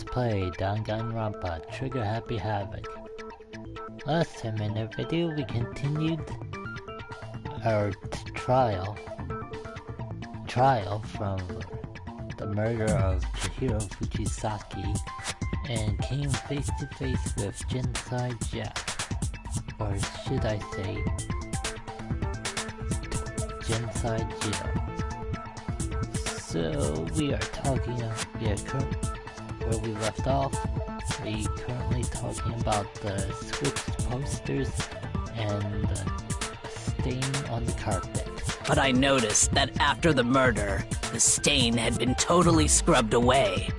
Let's play Danganronpa Trigger Happy Havoc. Last time in our video we continued our trial from the murder of Chihiro Fujisaki and came face to face with Genocide Jack, or should I say Genocide Jiro. So we are where we left off. We currently talking about the switched posters and the stain on the carpet. But I noticed that after the murder, the stain had been totally scrubbed away.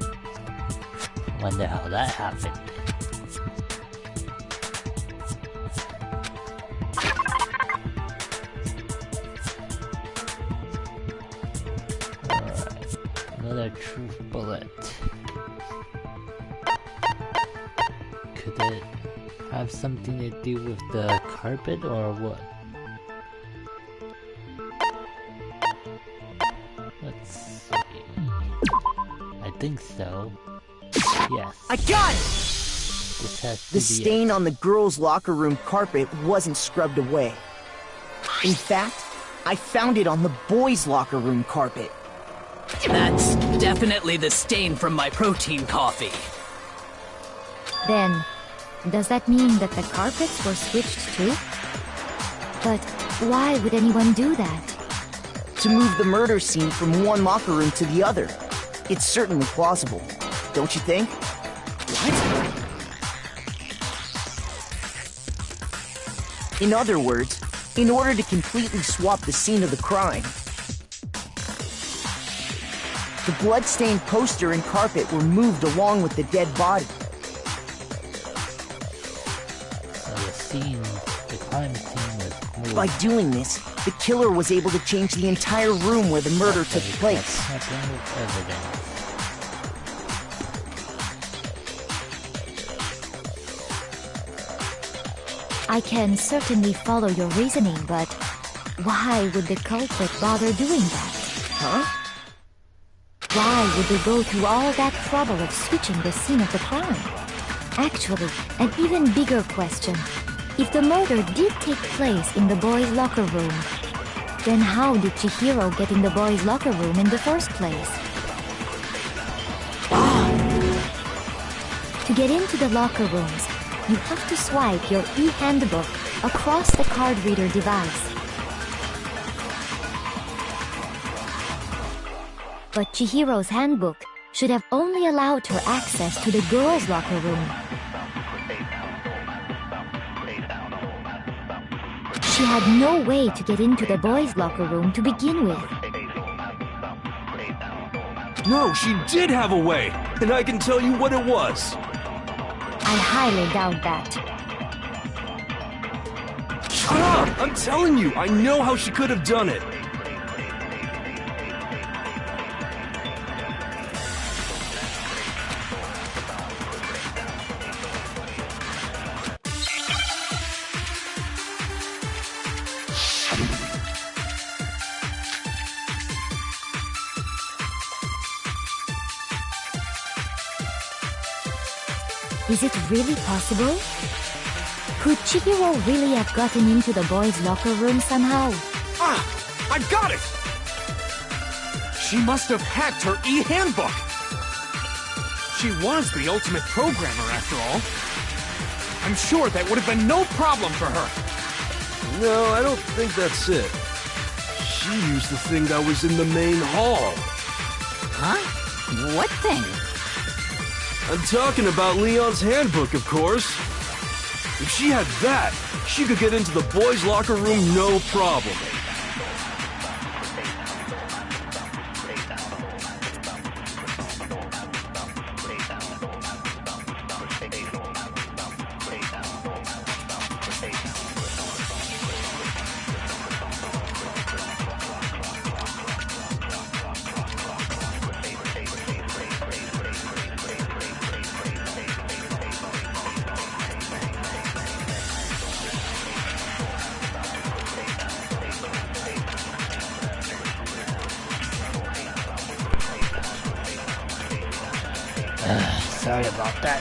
Wonder how that happened. Alright, another truth bullet. Could it have something to do with the carpet or what? Let's see. I think so. Yes. I got it! This has to The be stain on the girls' locker room carpet wasn't scrubbed away. In fact, I found it on the boys' locker room carpet. That's definitely the stain from my protein coffee. Then, does that mean that the carpets were switched too? But why would anyone do that? To move the murder scene from one locker room to the other. It's certainly plausible, don't you think? What? In other words, in order to completely swap the scene of the crime, the blood-stained poster and carpet were moved along with the dead body. The crime scene was moved. By doing this, the killer was able to change the entire room where the murder took place. Evidence. I can certainly follow your reasoning, but why would the culprit bother doing that? Huh? Why would they go through all that trouble of switching the scene of the crime? Actually, an even bigger question. If the murder did take place in the boys' locker room, then how did Chihiro get in the boys' locker room in the first place? To get into the locker rooms, you have to swipe your e-handbook across the card reader device. But Chihiro's handbook should have only allowed her access to the girls' locker room. She had no way to get into the boys' locker room to begin with. No, she did have a way, and I can tell you what it was. I highly doubt that. Shut up! I'm telling you, I know how she could have done it. Is it really possible? Could Chihiro really have gotten into the boys' locker room somehow? Ah! I got it! She must have hacked her e-handbook! She was the ultimate programmer, after all. I'm sure that would have been no problem for her. No, I don't think that's it. She used the thing that was in the main hall. Huh? What thing? I'm talking about Leon's handbook, of course. If she had that, she could get into the boys' locker room no problem. sorry about that.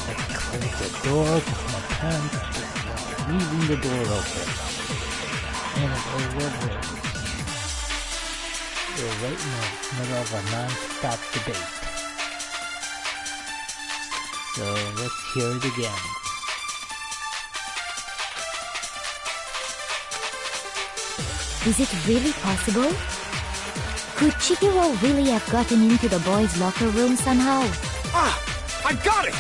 Let's close the door because my parents are leaving the door open. And we're right in the middle of a non-stop debate. So let's hear it again. Is it really possible? Could Chihiro really have gotten into the boys' locker room somehow? Ah! I got it!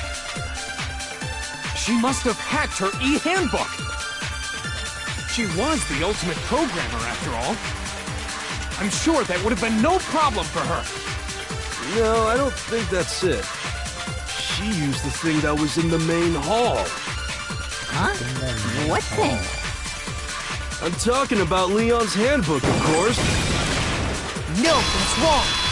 She must have hacked her e-handbook! She was the ultimate programmer, after all. I'm sure that would have been no problem for her. No, I don't think that's it. She used the thing that was in the main hall. Huh? What thing? I'm talking about Leon's handbook, of course. No, that's wrong!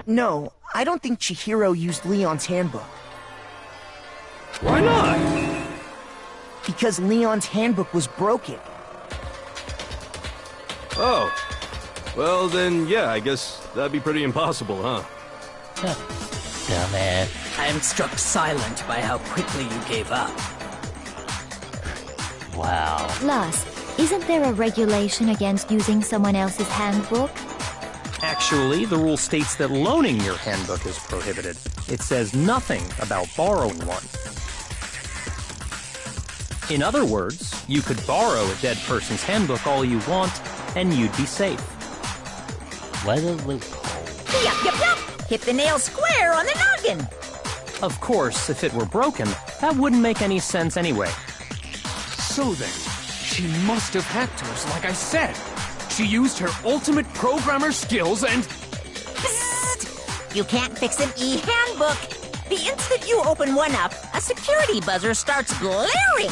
No, I don't think Chihiro used Leon's handbook. Why not? Because Leon's handbook was broken. Oh. Well, then, yeah, I guess that'd be pretty impossible, huh? Dumbass. I am struck silent by how quickly you gave up. Wow. Plus, isn't there a regulation against using someone else's handbook? Actually, the rule states that loaning your handbook is prohibited. It says nothing about borrowing one. In other words, you could borrow a dead person's handbook all you want, and you'd be safe. What a loophole. Yup. Hit the nail square on the noggin. Of course, if it were broken, that wouldn't make any sense anyway. So then, she must have hacked hers, like I said. She used her ultimate programmer skills and... Psst! You can't fix an e-handbook. The instant you open one up, a security buzzer starts blaring.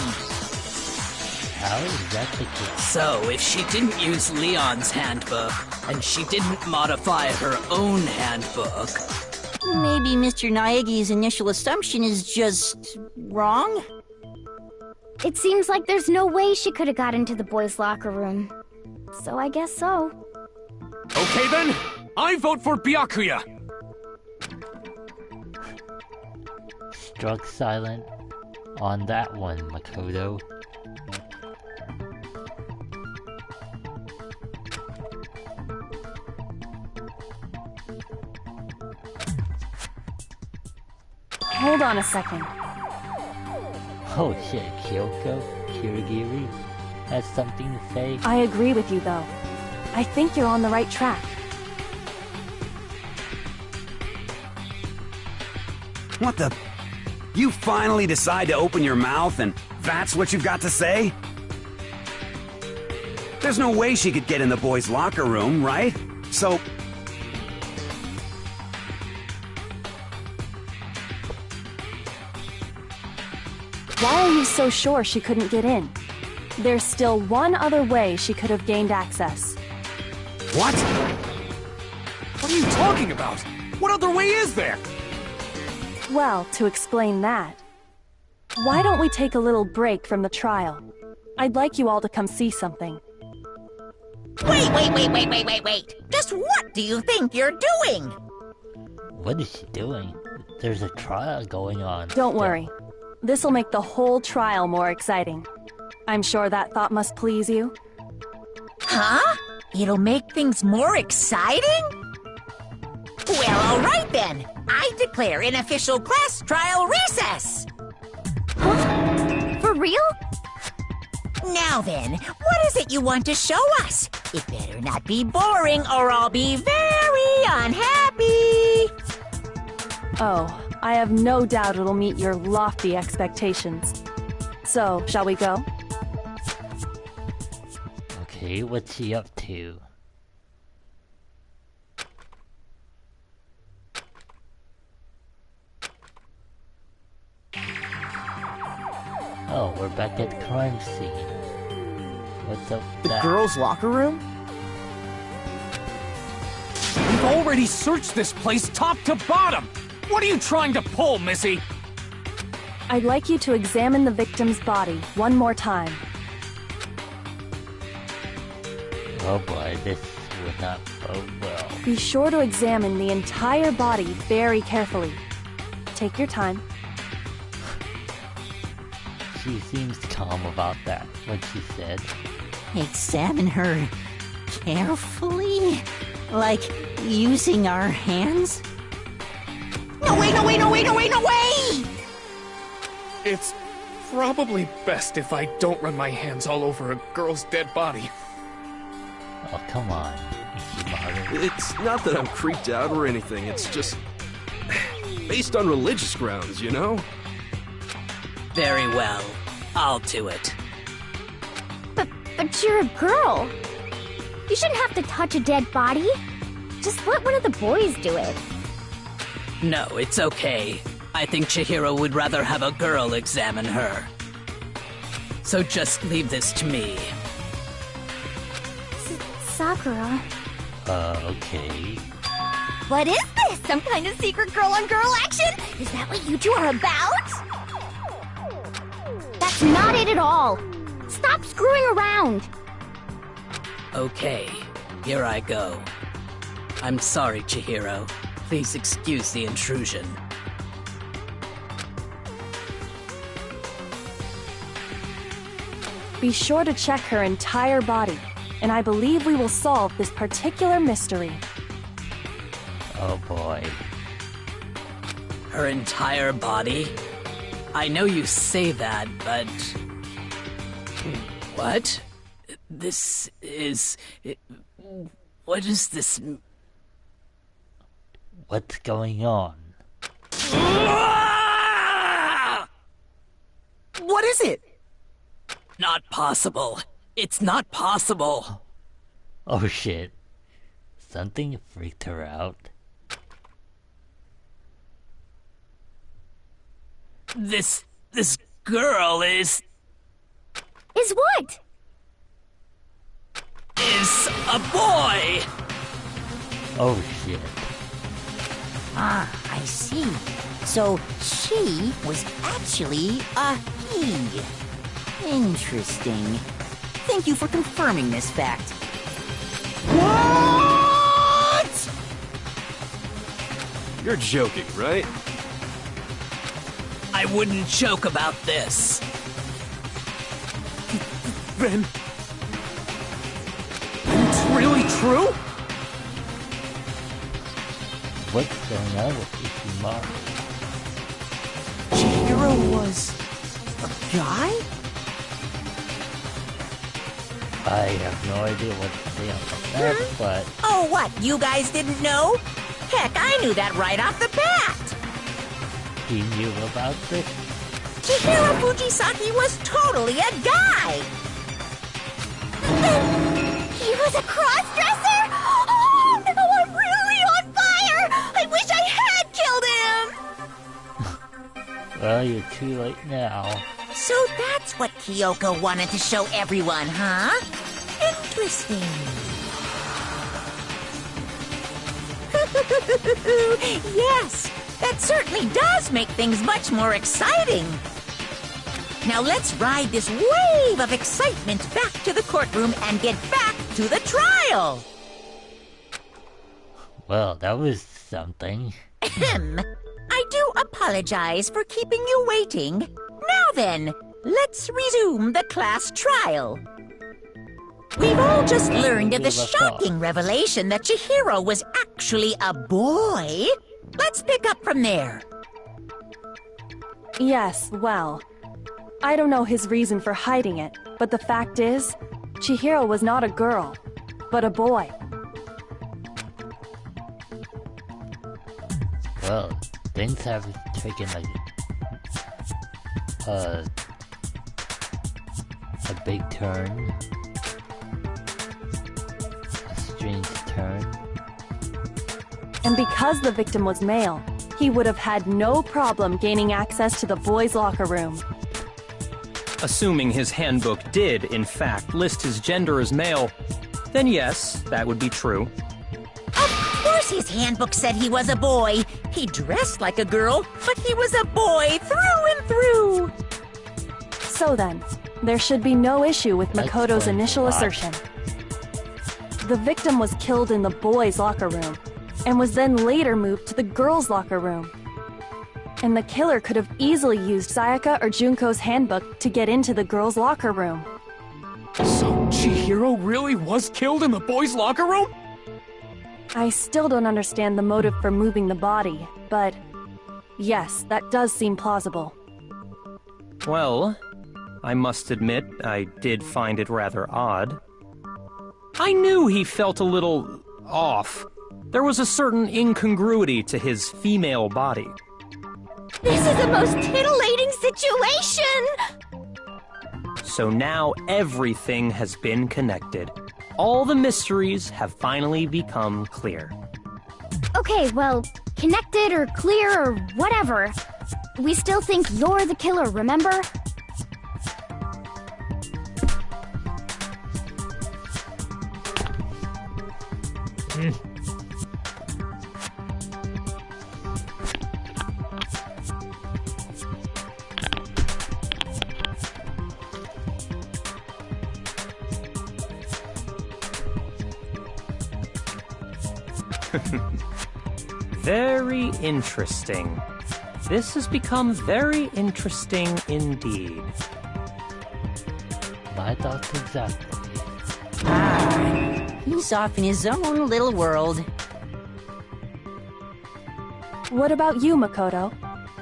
How is that the case? So, if she didn't use Leon's handbook, and she didn't modify her own handbook... Maybe Mr. Naegi's initial assumption is just wrong? It seems like there's no way she could have got into the boys' locker room. So I guess so. Okay then, I vote for Byakuya. Struck silent on that one, Makoto. Hold on a second. Oh shit, Kyoko? Kirigiri has something to say? I agree with you, though. I think you're on the right track. What the... You finally decide to open your mouth and that's what you've got to say? There's no way she could get in the boys' locker room, right? So... Why are you so sure she couldn't get in? There's still one other way she could have gained access. What? What are you talking about? What other way is there? Well, to explain that, why don't we take a little break from the trial? I'd like you all to come see something. Wait. Just what do you think you're doing? What is she doing? There's a trial going on. Don't worry. This'll make the whole trial more exciting. I'm sure that thought must please you. Huh? It'll make things more exciting? Well, all right then. I declare an official class trial recess. Huh? For real? Now then, what is it you want to show us? It better not be boring or I'll be very unhappy. Oh, I have no doubt it'll meet your lofty expectations. So, shall we go? Okay, what's she up to? Oh, we're back at the crime scene. What's up with The that? girls' locker room? We've already searched this place top to bottom! What are you trying to pull, Missy? I'd like you to examine the victim's body one more time. Oh boy, this will not bode well. Be sure to examine the entire body very carefully. Take your time. She seems calm about that, what she said. Examine her carefully? Like using our hands? No way, no way, no way, no way, no way! It's probably best if I don't run my hands all over a girl's dead body. Oh, come on, Ishimaru. It's not that I'm creeped out or anything, it's just based on religious grounds, you know? Very well. I'll do it. But you're a girl. You shouldn't have to touch a dead body. Just let one of the boys do it. No, it's okay. I think Chihiro would rather have a girl examine her. So just leave this to me. Sakura. Okay. What is this? Some kind of secret girl-on-girl action? Is that what you two are about? That's not it at all. Stop screwing around. Okay, here I go. I'm sorry, Chihiro. Please excuse the intrusion. Be sure to check her entire body, and I believe we will solve this particular mystery. Oh boy. Her entire body? I know you say that, but... What? This is... What is this... What's going on? What is it? Not possible. It's not possible. Oh shit. Something freaked her out. This girl is what? Is a boy! Oh shit. Ah, I see. So she was actually a he. Interesting. Thank you for confirming this fact. What? You're joking, right? I wouldn't joke about this. Then it's really true? What's going on with Ishimaru? Chihiro was a guy? I have no idea what to say about that, but... Oh, what? You guys didn't know? Heck, I knew that right off the bat! He knew about this? Chihiro Fujisaki was totally a guy! He was a cross-dresser? Oh, no, I'm really on fire! I wish I had killed him! Well, you're too late now. So that's what Kyoko wanted to show everyone, huh? Interesting. Yes, that certainly does make things much more exciting. Now let's ride this wave of excitement back to the courtroom and get back to the trial. Well, that was something. Ahem. I do apologize for keeping you waiting. Now then, let's resume the class trial. We've all just learned of the shocking revelation that Chihiro was actually a boy. Let's pick up from there. Yes, well, I don't know his reason for hiding it, but the fact is, Chihiro was not a girl, but a boy. Well, things have taken a big turn. A strange turn. And because the victim was male, he would have had no problem gaining access to the boys' locker room. Assuming his handbook did, in fact, list his gender as male, then yes, that would be true. Of course his handbook said he was a boy. He dressed like a girl, but he was a boy through and through. So then, there should be no issue with Makoto's initial assertion. The victim was killed in the boys' locker room, and was then later moved to the girls' locker room. And the killer could have easily used Sayaka or Junko's handbook to get into the girls' locker room. So Chihiro really was killed in the boys' locker room? I still don't understand the motive for moving the body, but yes, that does seem plausible. Well, I must admit, I did find it rather odd. I knew he felt a little off. There was a certain incongruity to his female body. This is the most titillating situation! So now everything has been connected. All the mysteries have finally become clear. Okay, well, connected or clear or whatever. We still think you're the killer, remember? Very interesting. This has become very interesting indeed. My thoughts exactly. He's off in his own little world. What about you, Makoto?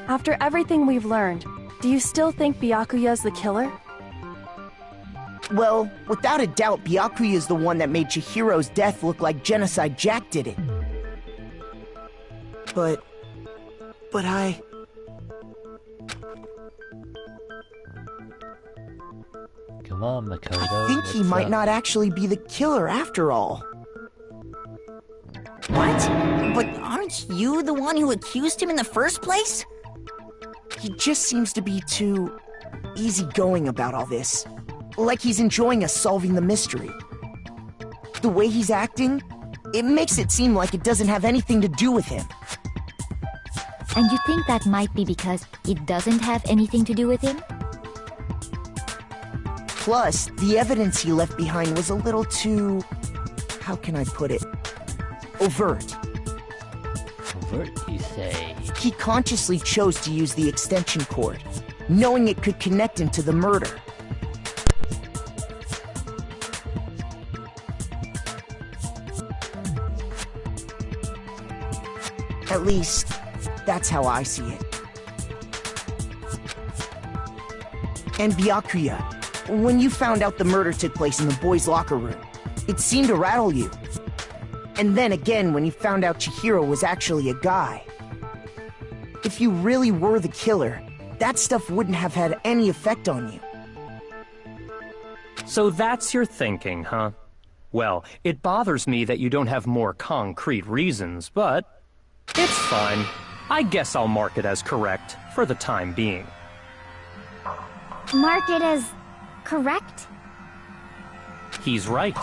After everything we've learned, do you still think Byakuya's the killer? Well, without a doubt, Byakuya is the one that made Chihiro's death look like Genocide Jack did it. But I... Come on, Makoto. I think he might not actually be the killer after all. What? But aren't you the one who accused him in the first place? He just seems to be too easygoing about all this. Like he's enjoying us solving the mystery. The way he's acting, it makes it seem like it doesn't have anything to do with him. And you think that might be because it doesn't have anything to do with him? Plus, the evidence he left behind was a little too... how can I put it? Overt. Overt, you say? He consciously chose to use the extension cord, knowing it could connect him to the murder. At least, that's how I see it. And Byakuya, when you found out the murder took place in the boys' locker room, it seemed to rattle you. And then again when you found out Chihiro was actually a guy. If you really were the killer, that stuff wouldn't have had any effect on you. So that's your thinking, huh? Well, it bothers me that you don't have more concrete reasons, but it's fine. I guess I'll mark it as correct for the time being. Mark it as correct? He's right.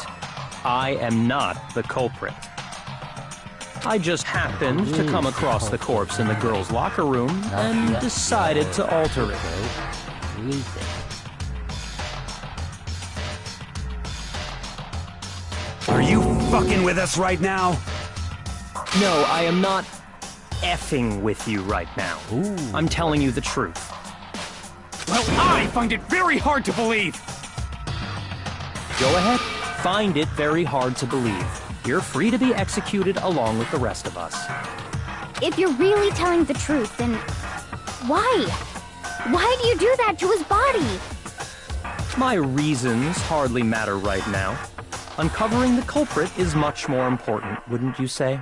I am not the culprit. I just happened to come across the corpse in the girls' locker room and decided to alter it. Are you fucking with us right now? No, I am not effing with you right now. Ooh. I'm telling you the truth. Well, I find it very hard to believe! Go ahead. Find it very hard to believe. You're free to be executed along with the rest of us. If you're really telling the truth, then why? Why do you do that to his body? My reasons hardly matter right now. Uncovering the culprit is much more important, wouldn't you say?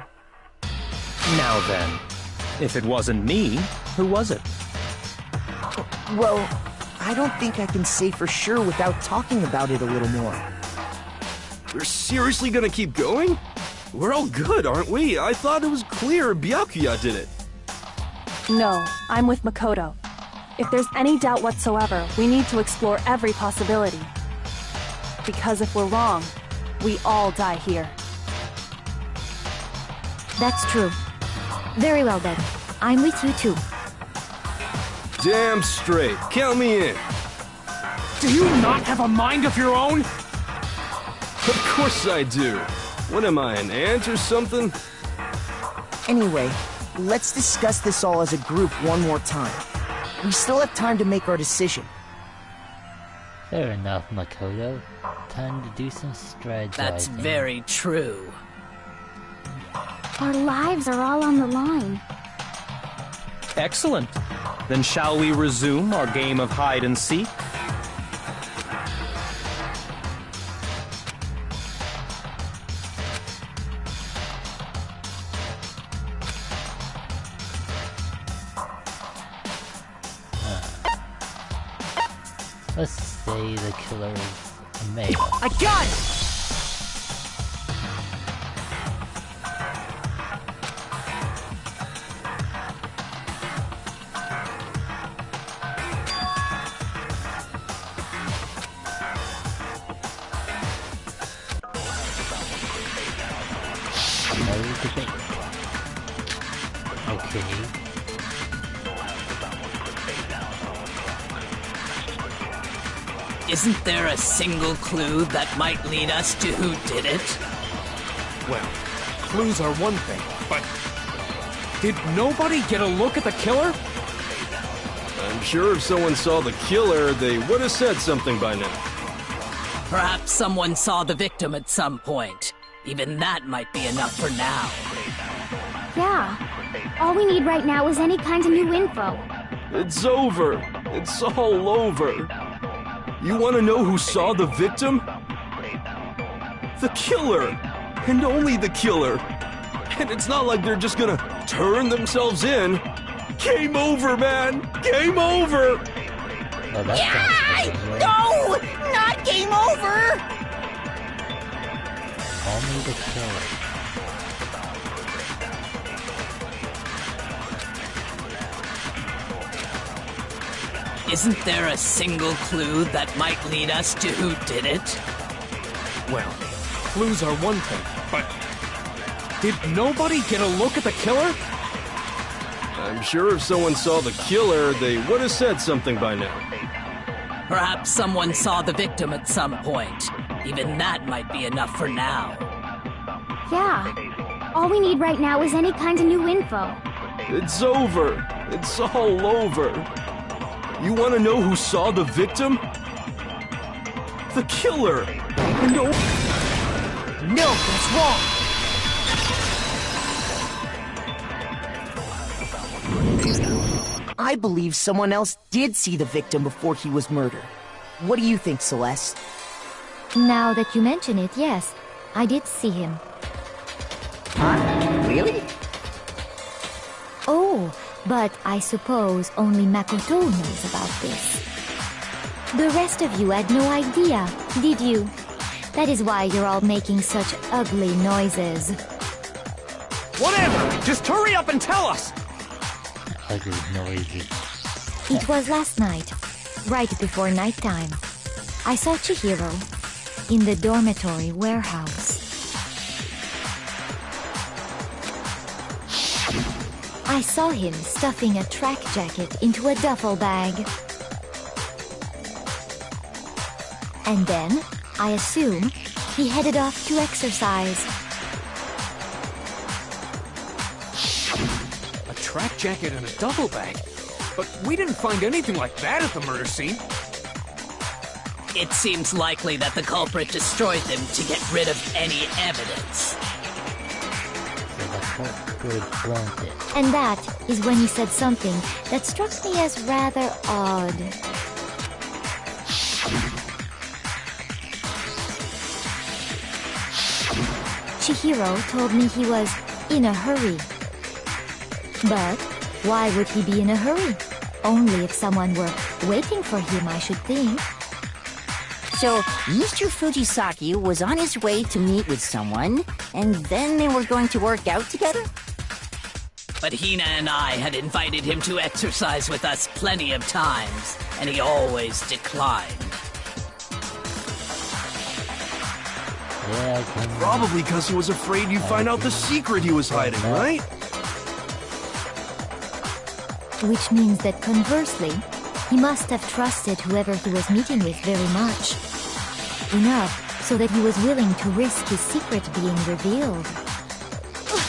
Now then, if it wasn't me, who was it? Well, I don't think I can say for sure without talking about it a little more. We're seriously gonna keep going? We're all good, aren't we? I thought it was clear Byakuya did it. No, I'm with Makoto. If there's any doubt whatsoever, we need to explore every possibility. Because if we're wrong, we all die here. That's true. Very well then. I'm with you too. Damn straight. Count me in. Do you not have a mind of your own? Of course I do. What am I, an ant or something? Anyway, let's discuss this all as a group one more time. We still have time to make our decision. Fair enough, Makoto. Time to do some strategizing. That's very true. Our lives are all on the line. Excellent. Then shall we resume our game of hide and seek? Let's say the killer is a male. I got it! No debate. Okay. Isn't there a single clue that might lead us to who did it? Well, clues are one thing, but did nobody get a look at the killer? I'm sure if someone saw the killer, they would have said something by now. Perhaps someone saw the victim at some point. Even that might be enough for now. Yeah. All we need right now is any kind of new info. It's over. It's all over. You want to know who saw the victim? The killer! And only the killer! And it's not like they're just gonna turn themselves in. Game over, man! Game over! Oh, that sounds familiar. No! Not game over! Only the killer. Isn't there a single clue that might lead us to who did it? Well, clues are one thing, but did nobody get a look at the killer? I'm sure if someone saw the killer, they would have said something by now. Perhaps someone saw the victim at some point. Even that might be enough for now. Yeah. All we need right now is any kind of new info. It's over. It's all over. You want to know who saw the victim? The killer! No! No, that's wrong! I believe someone else did see the victim before he was murdered. What do you think, Celeste? Now that you mention it, yes, I did see him. Huh? Really? Oh, but I suppose only Makoto knows about this. The rest of you had no idea, did you? That is why you're all making such ugly noises. Whatever! Just hurry up and tell us! Ugly noises. It was last night, right before nighttime. I saw Chihiro in the dormitory warehouse. I saw him stuffing a track jacket into a duffel bag. And then, I assume, he headed off to exercise. A track jacket and a duffel bag? But we didn't find anything like that at the murder scene. It seems likely that the culprit destroyed them to get rid of any evidence. So the culprit burnt it. And that is when he said something that struck me as rather odd. Chihiro told me he was in a hurry. But why would he be in a hurry? Only if someone were waiting for him, I should think. So, Mr. Fujisaki was on his way to meet with someone, and then they were going to work out together? But Hina and I had invited him to exercise with us plenty of times, and he always declined. Yeah, I can... Probably because he was afraid you'd find out the secret he was hiding, right? Which means that conversely, he must have trusted whoever he was meeting with very much. Enough so that he was willing to risk his secret being revealed.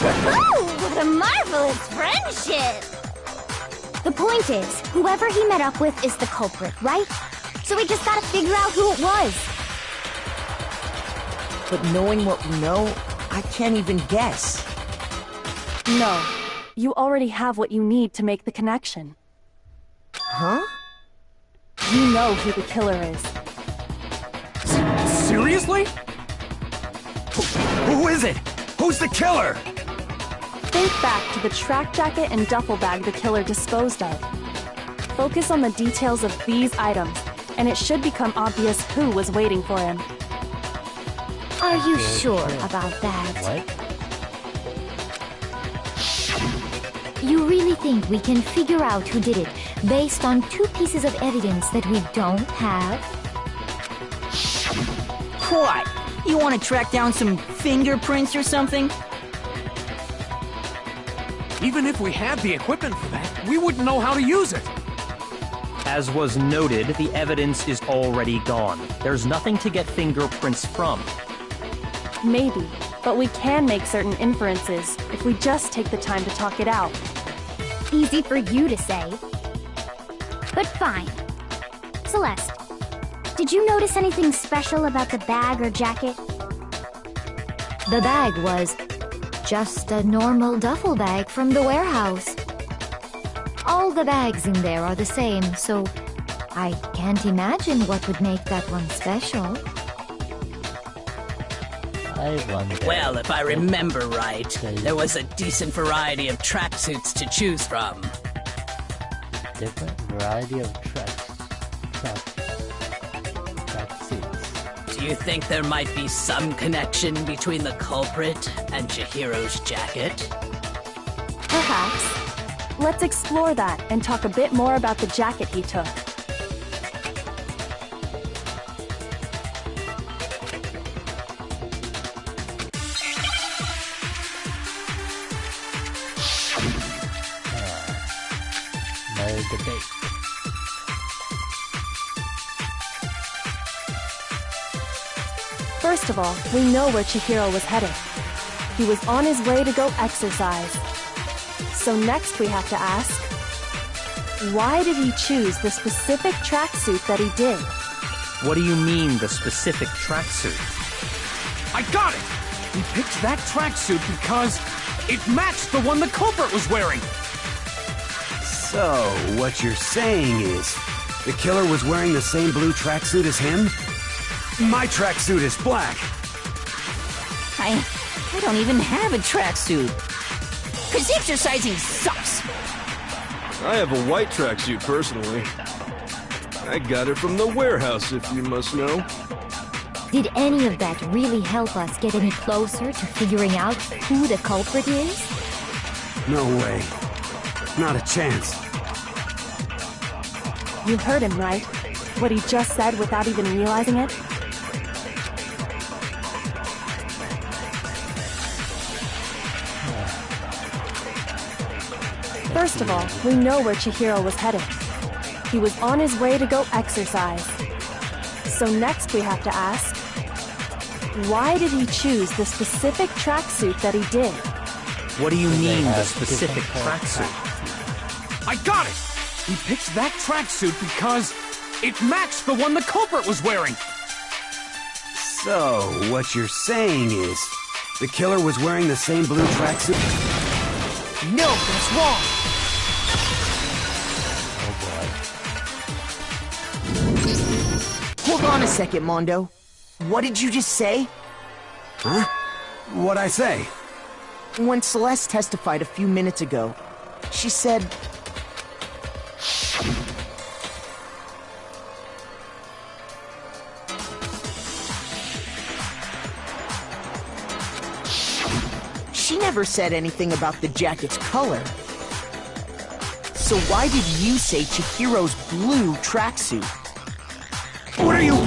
Oh, what a marvelous friendship! The point is, whoever he met up with is the culprit, right? So we just gotta figure out who it was. But knowing what we know, I can't even guess. No. You already have what you need to make the connection. Huh? You know who the killer is. Seriously? Who is it? Who's the killer? Think back to the track jacket and duffel bag the killer disposed of. Focus on the details of these items, and it should become obvious who was waiting for him. Are you sure about that? What? You really think we can figure out who did it based on 2 pieces of evidence that we don't have? What? You want to track down some fingerprints or something? Even if we had the equipment for that, we wouldn't know how to use it. As was noted, the evidence is already gone. There's nothing to get fingerprints from. Maybe, but we can make certain inferences if we just take the time to talk it out. Easy for you to say. But fine. Celeste, did you notice anything special about the bag or jacket? The bag was just a normal duffel bag from the warehouse. All the bags in there are the same, so I can't imagine what would make that one special. I wonder. Well, if I remember right, there was a decent variety of tracksuits to choose from. Different variety of tracksuits. Do you think there might be some connection between the culprit and Chihiro's jacket? Perhaps. Let's explore that and talk a bit more about the jacket he took. No debate. First of all, we know where Chihiro was headed. He was on his way to go exercise. So next we have to ask, why did he choose the specific tracksuit that he did? What do you mean, the specific tracksuit? I got it! He picked that tracksuit because it matched the one the culprit was wearing! So, what you're saying is, the killer was wearing the same blue tracksuit as him? My tracksuit is black! I don't even have a tracksuit. 'Cause exercising sucks! I have a white tracksuit, personally. I got it from the warehouse, if you must know. Did any of that really help us get any closer to figuring out who the culprit is? No way. Not a chance. You heard him, right? What he just said without even realizing it? First of all, we know where Chihiro was headed. He was on his way to go exercise. So next we have to ask, why did he choose the specific tracksuit that he did? What do you mean, the specific tracksuit? I got it! He picked that tracksuit because it matched the one the culprit was wearing! So, what you're saying is, the killer was wearing the same blue tracksuit? No, that's wrong! Hold on a second, Mondo. What did you just say? Huh? What'd I say? When Celeste testified a few minutes ago, she said... She never said anything about the jacket's color. So why did you say Chihiro's blue tracksuit? What are you...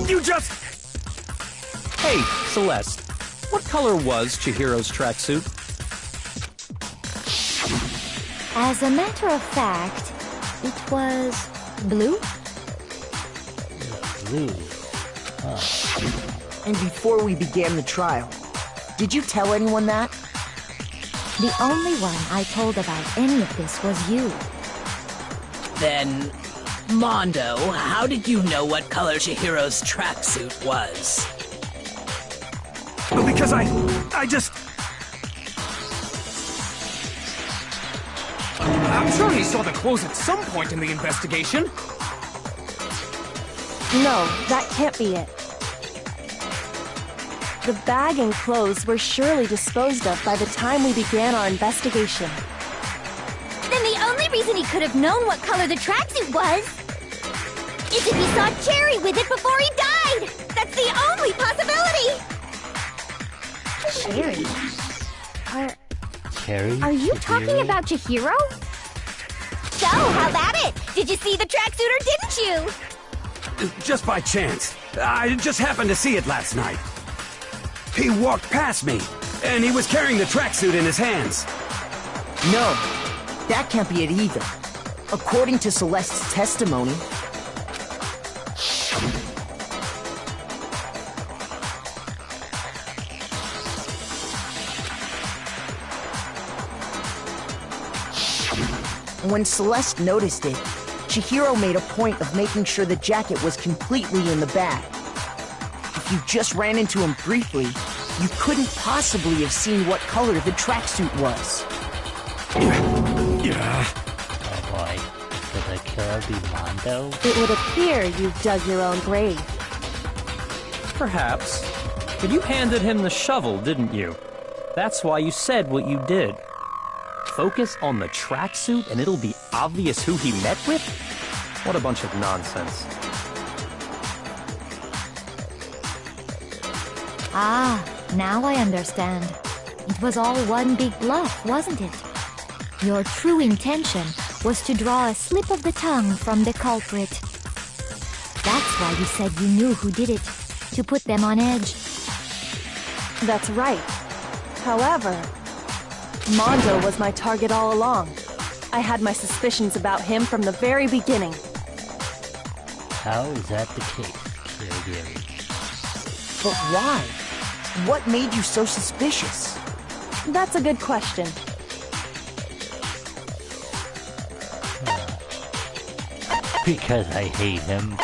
You just... Hey, Celeste. What color was Chihiro's tracksuit? As a matter of fact, it was blue. Blue. Huh. And before we began the trial, did you tell anyone that? The only one I told about any of this was you. Then, Mondo, how did you know what color Chihiro's tracksuit was? Because I just... I'm sure he saw the clothes at some point in the investigation. No, that can't be it. The bag and clothes were surely disposed of by the time we began our investigation. Then the only reason he could have known what color the tracksuit was is if he saw Cherry with it before he died! That's the only possibility! Cherry? Are you talking about Chihiro? So, how about it? Did you see the tracksuit or didn't you? Just by chance. I just happened to see it last night. He walked past me, and he was carrying the tracksuit in his hands. No, that can't be it either. According to Celeste's testimony, when Celeste noticed it, Chihiro made a point of making sure the jacket was completely in the bag. If you just ran into him briefly, you couldn't possibly have seen what color the tracksuit was. Oh boy, could the killer be Mondo? It would appear you've dug your own grave. Perhaps. But you handed him the shovel, didn't you? That's why you said what you did. Focus on the tracksuit and it'll be obvious who he met with? What a bunch of nonsense. Ah, now I understand. It was all one big bluff, wasn't it? Your true intention was to draw a slip of the tongue from the culprit. That's why you said you knew who did it, to put them on edge. That's right. However, Mondo was my target all along. I had my suspicions about him from the very beginning. How is that the case, Kirigiri? But why? What made you so suspicious? That's a good question. Because I hate him.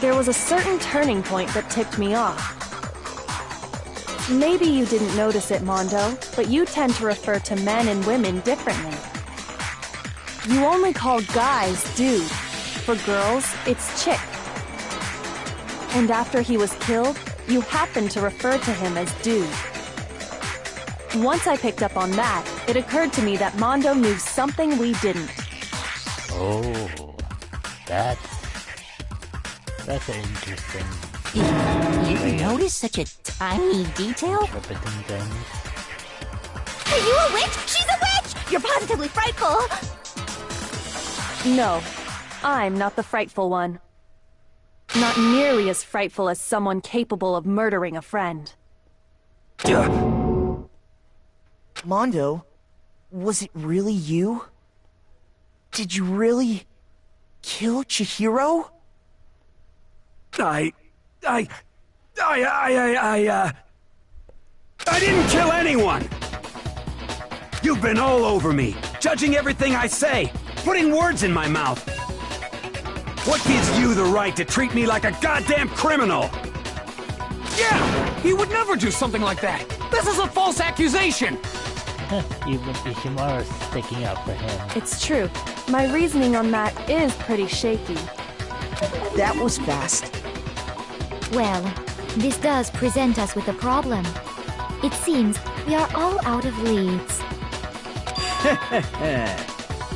There was a certain turning point that tipped me off. Maybe you didn't notice it, Mondo, but you tend to refer to men and women differently. You only call guys dude. For girls, it's chick. And after he was killed, you happened to refer to him as dude. Once I picked up on that, it occurred to me that Mondo knew something we didn't. Oh, that's interesting. You notice such a tiny detail? Interpreting things. Are you a witch? She's a witch! You're positively frightful! No, I'm not the frightful one. Not nearly as frightful as someone capable of murdering a friend. Mondo, was it really you? Did you really kill Chihiro? I didn't kill anyone! You've been all over me, judging everything I say, putting words in my mouth. What gives you the right to treat me like a goddamn criminal? Yeah! He would never do something like that! This is a false accusation! Even Ishimaru's sticking up for him. It's true. My reasoning on that is pretty shaky. That was fast. Well, this does present us with a problem. It seems we are all out of leads.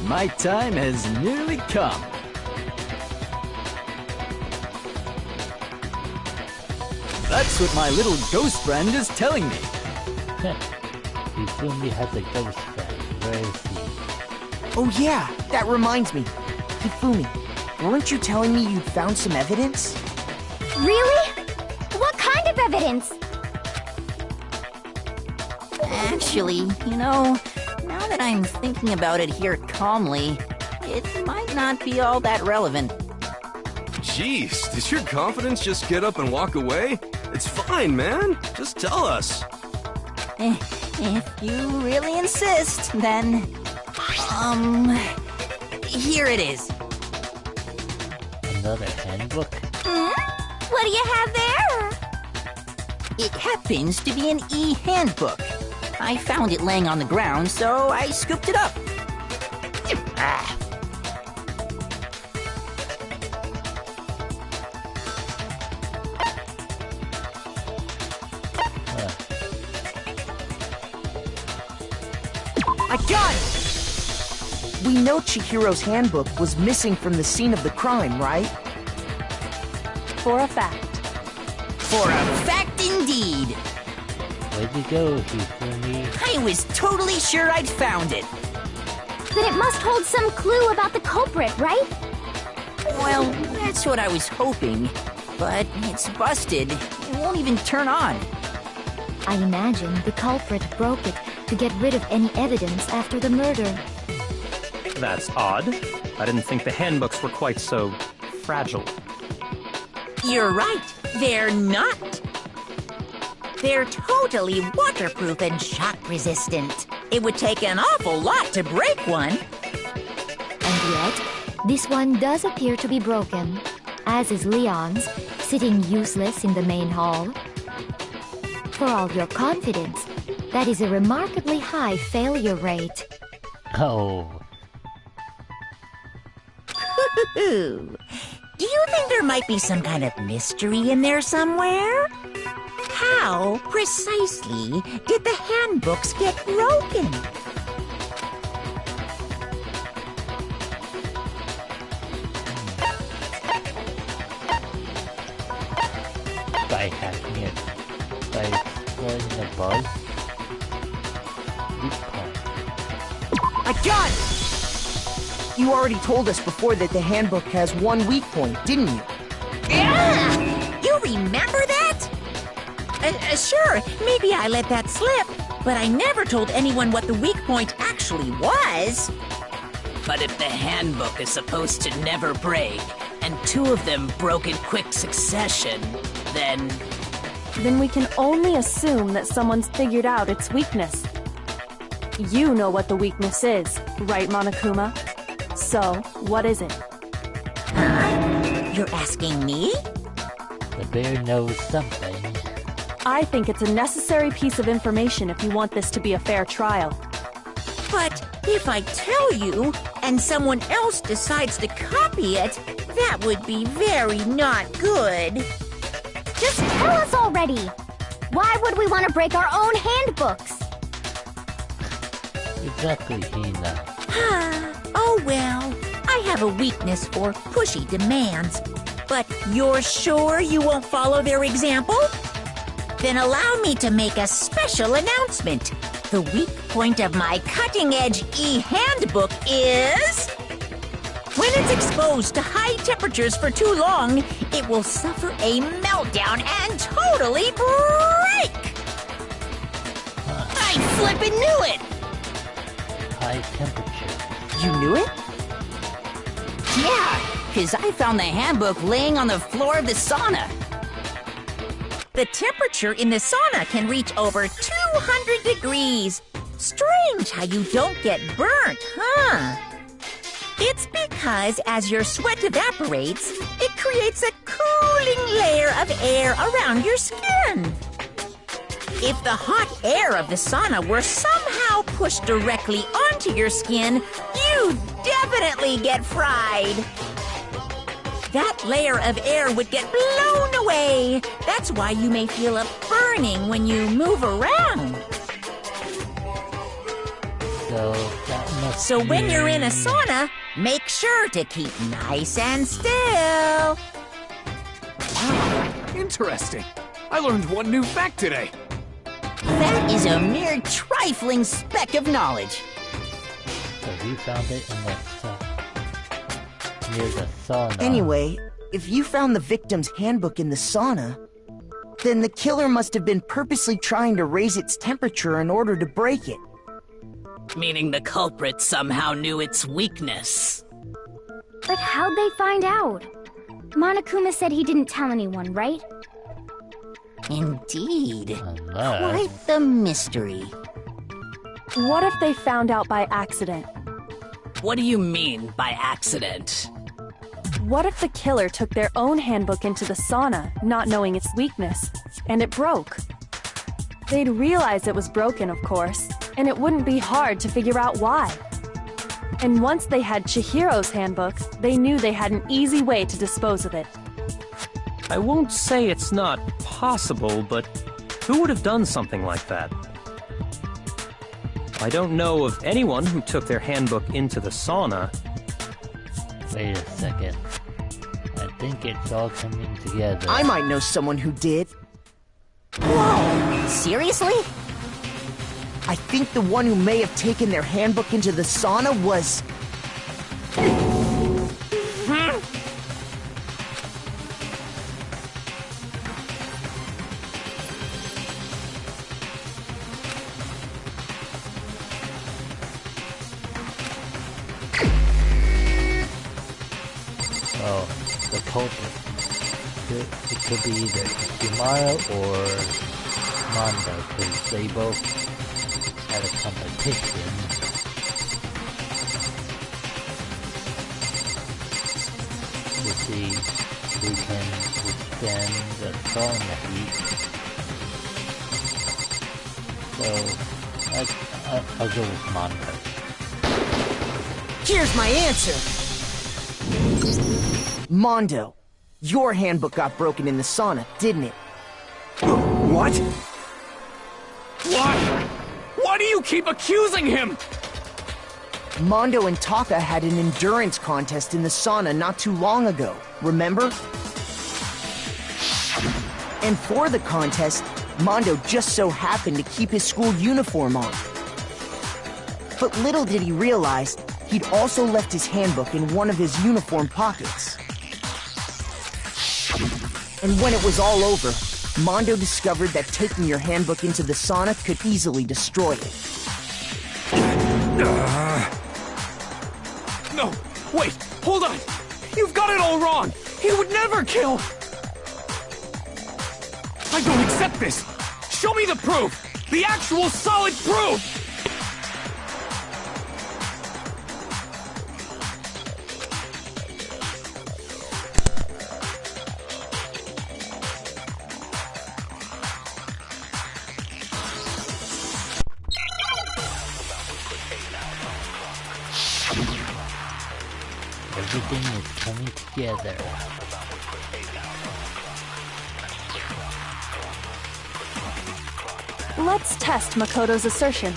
My time has nearly come. That's what my little ghost friend is telling me. Hifumi has a ghost friend. Where is he? Oh yeah, that reminds me. Hifumi, weren't you telling me you'd found some evidence? Really? What kind of evidence? Actually, now that I'm thinking about it here calmly, it might not be all that relevant. Jeez, did your confidence just get up and walk away? It's fine, man. Just tell us. If you really insist, then... here it is. Another handbook? What do you have there? It happens to be an e-handbook. I found it laying on the ground, so I scooped it up. Ah. I got it! We know Chihiro's handbook was missing from the scene of the crime, right? For a fact. For a fact indeed. Where'd you go, Hifumi? I was totally sure I'd found it. Then it must hold some clue about the culprit, right? Well, that's what I was hoping. But it's busted. It won't even turn on. I imagine the culprit broke it to get rid of any evidence after the murder. That's odd. I didn't think the handbooks were quite so fragile. You're right. They're not. They're totally waterproof and shock resistant. It would take an awful lot to break one. And yet, this one does appear to be broken, as is Leon's, sitting useless in the main hall. For all your confidence, that is a remarkably high failure rate. Oh. Do you think there might be some kind of mystery in there somewhere? How precisely did the handbooks get broken? By hacking it. By exploring the bug. Weak point. I got it! You already told us before that the handbook has one weak point, didn't you? Yeah! You remember that? Sure, maybe I let that slip, but I never told anyone what the weak point actually was. But if the handbook is supposed to never break, and two of them broke in quick succession, then Then we can only assume that someone's figured out its weakness. You know what the weakness is, right, Monokuma? So, what is it? You're asking me? The bear knows something. I think it's a necessary piece of information if you want this to be a fair trial. But if I tell you, and someone else decides to copy it, that would be very not good. Just tell us already! Why would we want to break our own handbooks? Exactly, Hina. Oh well, I have a weakness for pushy demands. But you're sure you won't follow their example? Then allow me to make a special announcement. The weak point of my cutting-edge e-handbook is... when it's exposed to high temperatures for too long, it will suffer a meltdown and totally break! I flippin' knew it! High temperature. You knew it? Yeah, because I found the handbook laying on the floor of the sauna. The temperature in the sauna can reach over 200 degrees. Strange how you don't get burnt, huh? It's because as your sweat evaporates, it creates a cooling layer of air around your skin. If the hot air of the sauna were somehow pushed directly onto your skin, you'd definitely get fried. That layer of air would get blown away. That's why you may feel a burning when you move around. So when you're in a sauna, make sure to keep nice and still. Wow, interesting. I learned one new fact today. That is a mere trifling speck of knowledge. So we found it in the near the sauna. Anyway, if you found the victim's handbook in the sauna, then the killer must have been purposely trying to raise its temperature in order to break it. meaning the culprit somehow knew its weakness. But how'd they find out? Monokuma said he didn't tell anyone, right? Indeed. Unless... Quite the mystery. What if they found out by accident? What do you mean by accident? What if the killer took their own handbook into the sauna, not knowing its weakness, and it broke? They'd realize it was broken, of course, and it wouldn't be hard to figure out why. And once they had Chihiro's handbook, they knew they had an easy way to dispose of it. I won't say it's not possible, but who would have done something like that? I don't know of anyone who took their handbook into the sauna. Wait a second. I think it's all coming together. I might know someone who did. Whoa! Seriously? I think the one who may have taken their handbook into the sauna was... Oh, the culprit. It could be either Kimara or Mondo, because they both had a competition. To see who can withstand the sauna heat. So, I'll go with Mondo. Here's my answer! Mondo, your handbook got broken in the sauna, didn't it? What? Why? Why do you keep accusing him? Mondo and Taka had an endurance contest in the sauna not too long ago, remember? And for the contest, Mondo just so happened to keep his school uniform on. But little did he realize, he'd also left his handbook in one of his uniform pockets. And when it was all over, Mondo discovered that taking your handbook into the sauna could easily destroy it. No, wait, hold on! You've got it all wrong! He would never kill! I don't accept this! Show me the proof! The actual solid proof! Everything is coming together. Let's test Makoto's assertion.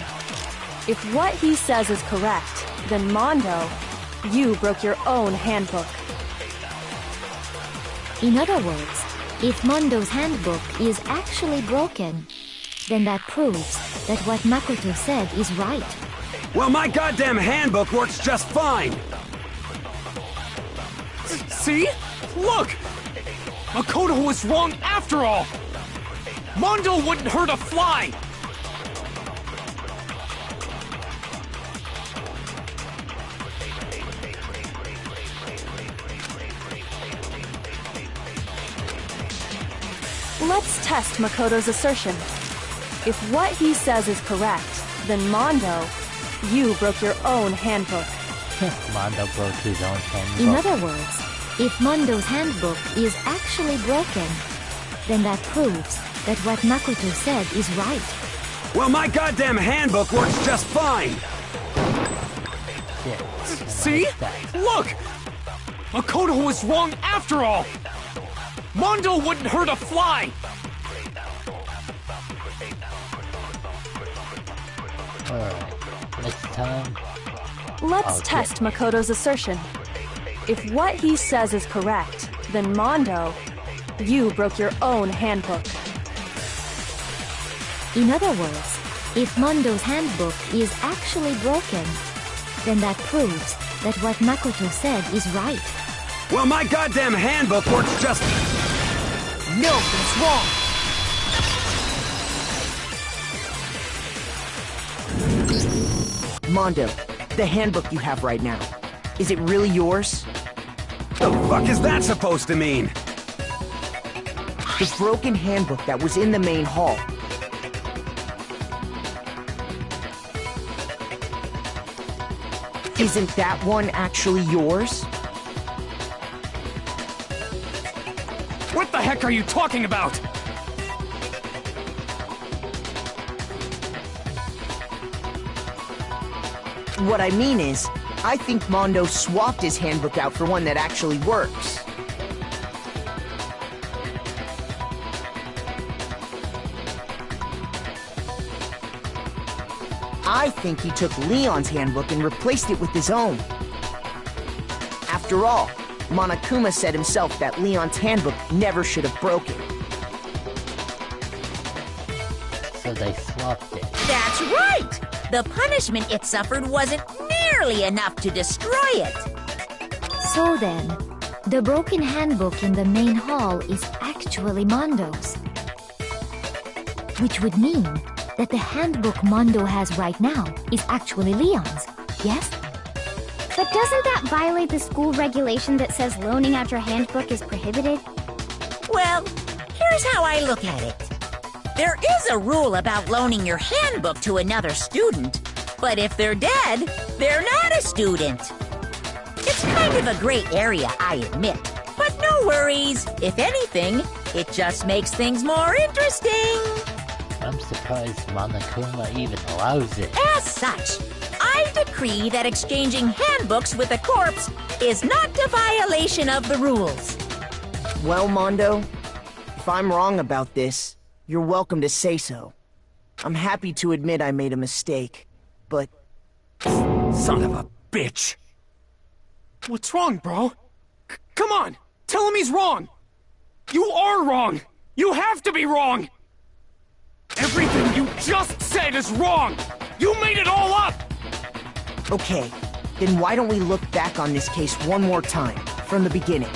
If what he says is correct, then Mondo, you broke your own handbook. In other words, if Mondo's handbook is actually broken, then that proves that what Makoto said is right. Well, my goddamn handbook works just fine! See? Look! Makoto was wrong after all! Mondo wouldn't hurt a fly! Let's test Makoto's assertion. If what he says is correct, then Mondo, you broke your own handbook. Mondo broke his own handbook. In other words, if Mondo's handbook is actually broken, then that proves that what Makoto said is right. Well, my goddamn handbook works just fine! See? Look! Makoto was wrong after all! Mondo wouldn't hurt a fly! Alright, next time... Let's test Makoto's assertion. If what he says is correct, then Mondo, you broke your own handbook. In other words, if Mondo's handbook is actually broken, then that proves that what Makoto said is right. Well, my goddamn handbook works just... No, that's wrong! Mondo, the handbook you have right now, is it really yours? The fuck is that supposed to mean? The broken handbook that was in the main hall. Isn't that one actually yours? What the heck are you talking about? What I mean is, I think Mondo swapped his handbook out for one that actually works. I think he took Leon's handbook and replaced it with his own. After all, Monokuma said himself that Leon's handbook never should have broken. So they swapped it. That's right! The punishment it suffered wasn't nearly enough to destroy it. So then, the broken handbook in the main hall is actually Mondo's. Which would mean that the handbook Mondo has right now is actually Leon's, yes? But doesn't that violate the school regulation that says loaning out your handbook is prohibited? Well, here's how I look at it. There is a rule about loaning your handbook to another student, but if they're dead, they're not a student. It's kind of a gray area, I admit, but no worries. If anything, it just makes things more interesting. I'm surprised Monokuma even allows it. As such, I decree that exchanging handbooks with a corpse is not a violation of the rules. Well, Mondo, if I'm wrong about this, you're welcome to say so. I'm happy to admit I made a mistake, but... Son of a bitch! What's wrong, bro? Come on! Tell him he's wrong! You are wrong! You have to be wrong! Everything you just said is wrong! You made it all up! Okay, then why don't we look back on this case one more time, from the beginning?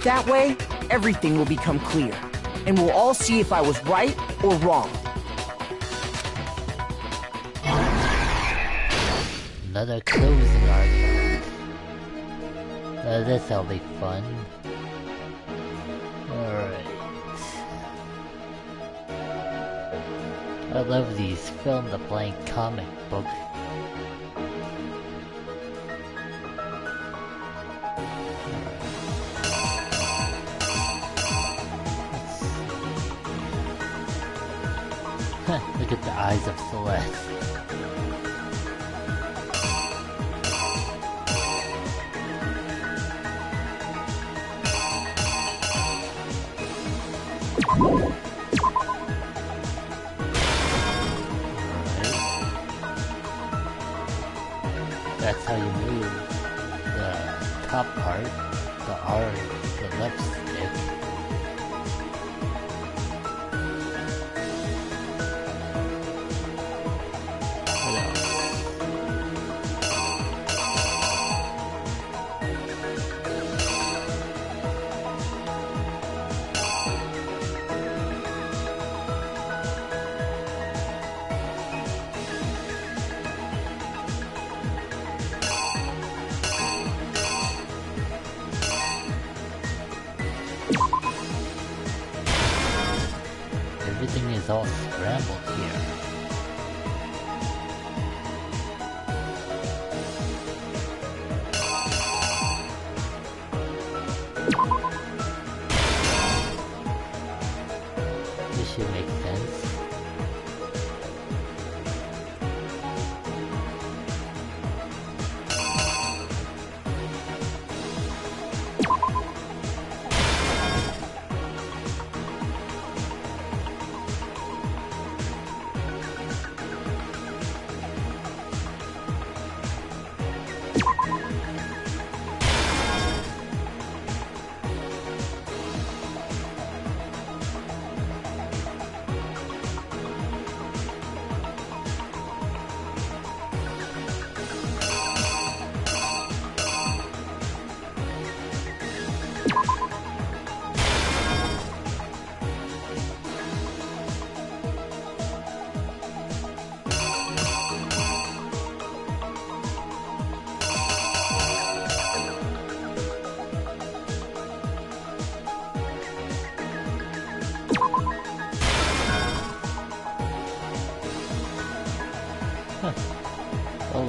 That way, everything will become clear, and we'll all see if I was right or wrong. Another closing argument. This'll be fun. Alright. I love these fill-in-the-blank comic book. Look at the eyes of Celeste. That's how you move the top part, the R, the left stick. What else? Everything is all scrambled here. This should make sense.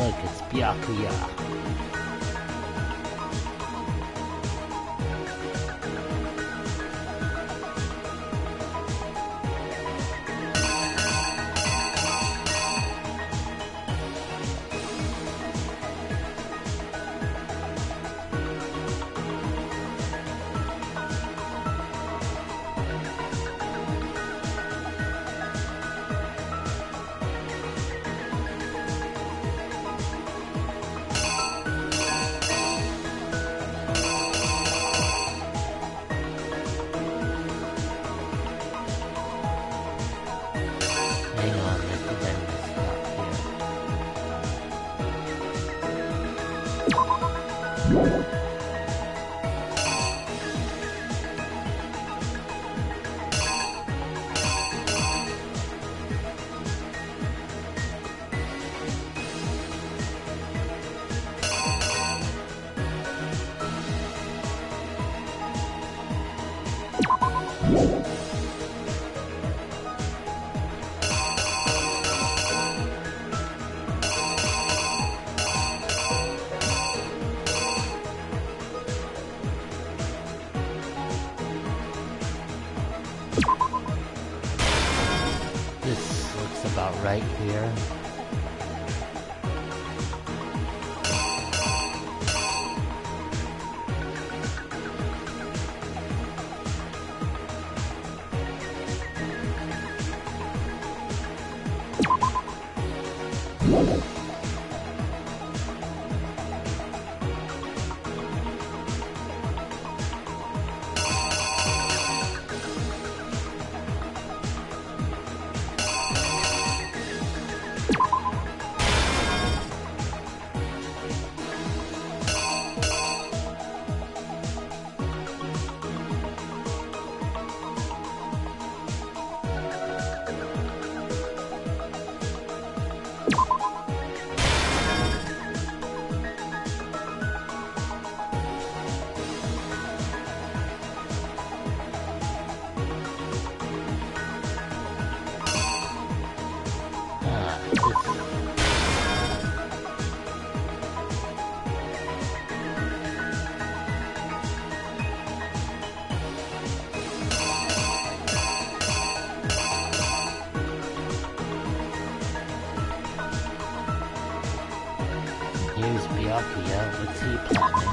look, it's Byakuya. Hang on, I think I messed up here. This looks about right here. Here's Byakuya. What's he planning?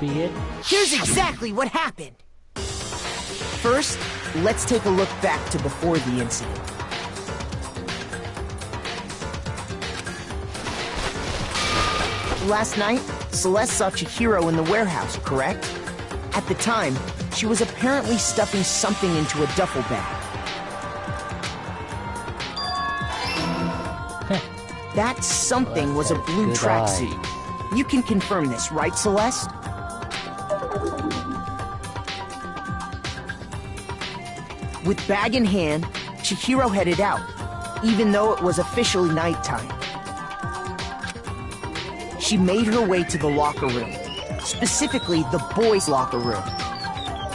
Be it? Here's exactly what happened. First, let's take a look back to before the incident. Last night, Celeste saw Chihiro in the warehouse, correct? At the time, she was apparently stuffing something into a duffel bag. That something was a blue tracksuit. You can confirm this, right, Celeste? With bag in hand, Chihiro headed out, even though it was officially nighttime. She made her way to the locker room, specifically the boys' locker room.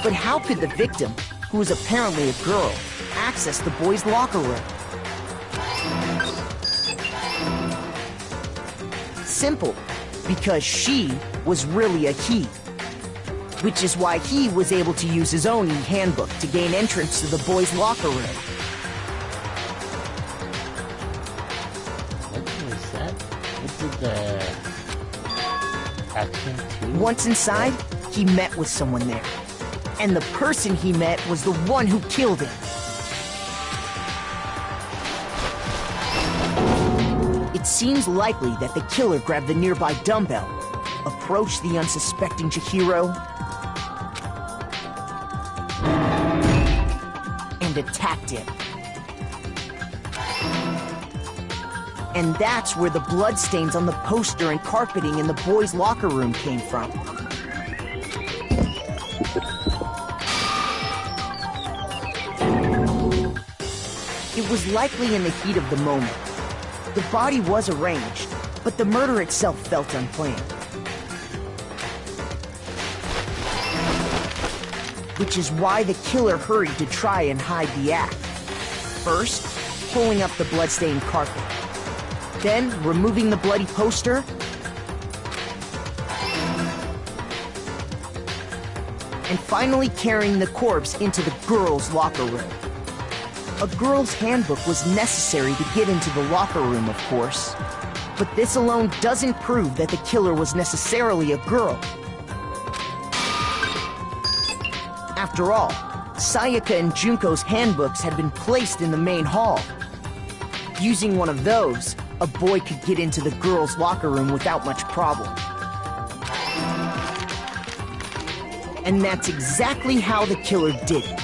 But how could the victim, who was apparently a girl, access the boys' locker room? Simple, because she was really a he. Which is why he was able to use his own e-handbook to gain entrance to the boys' locker room. What was that? What did the action to? Once inside, he met with someone there. And the person he met was the one who killed him. It seems likely that the killer grabbed the nearby dumbbell, approached the unsuspecting Chihiro, and attacked him. And that's where the bloodstains on the poster and carpeting in the boys' locker room came from. It was likely in the heat of the moment. The body was arranged, but the murder itself felt unplanned. Which is why the killer hurried to try and hide the act. First, pulling up the bloodstained carpet. Then, removing the bloody poster. And finally carrying the corpse into the girls' locker room. A girl's handbook was necessary to get into the locker room, of course. But this alone doesn't prove that the killer was necessarily a girl. After all, Sayaka and Junko's handbooks had been placed in the main hall. Using one of those, a boy could get into the girls' locker room without much problem. And that's exactly how the killer did it.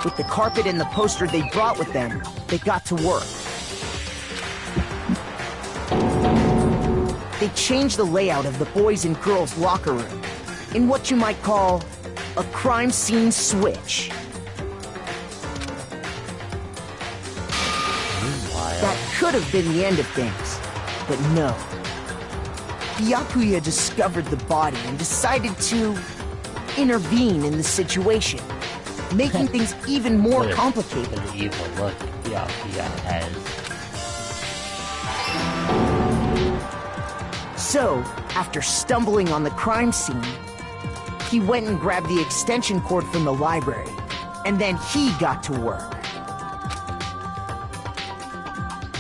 With the carpet and the poster they brought with them, they got to work. They changed the layout of the boys' and girls' locker room in what you might call a crime scene switch. That could have been the end of things, but no. Byakuya discovered the body and decided to intervene in the situation, making things even more complicated. The evil look Byakuya has. So, after stumbling on the crime scene, he went and grabbed the extension cord from the library, and then he got to work.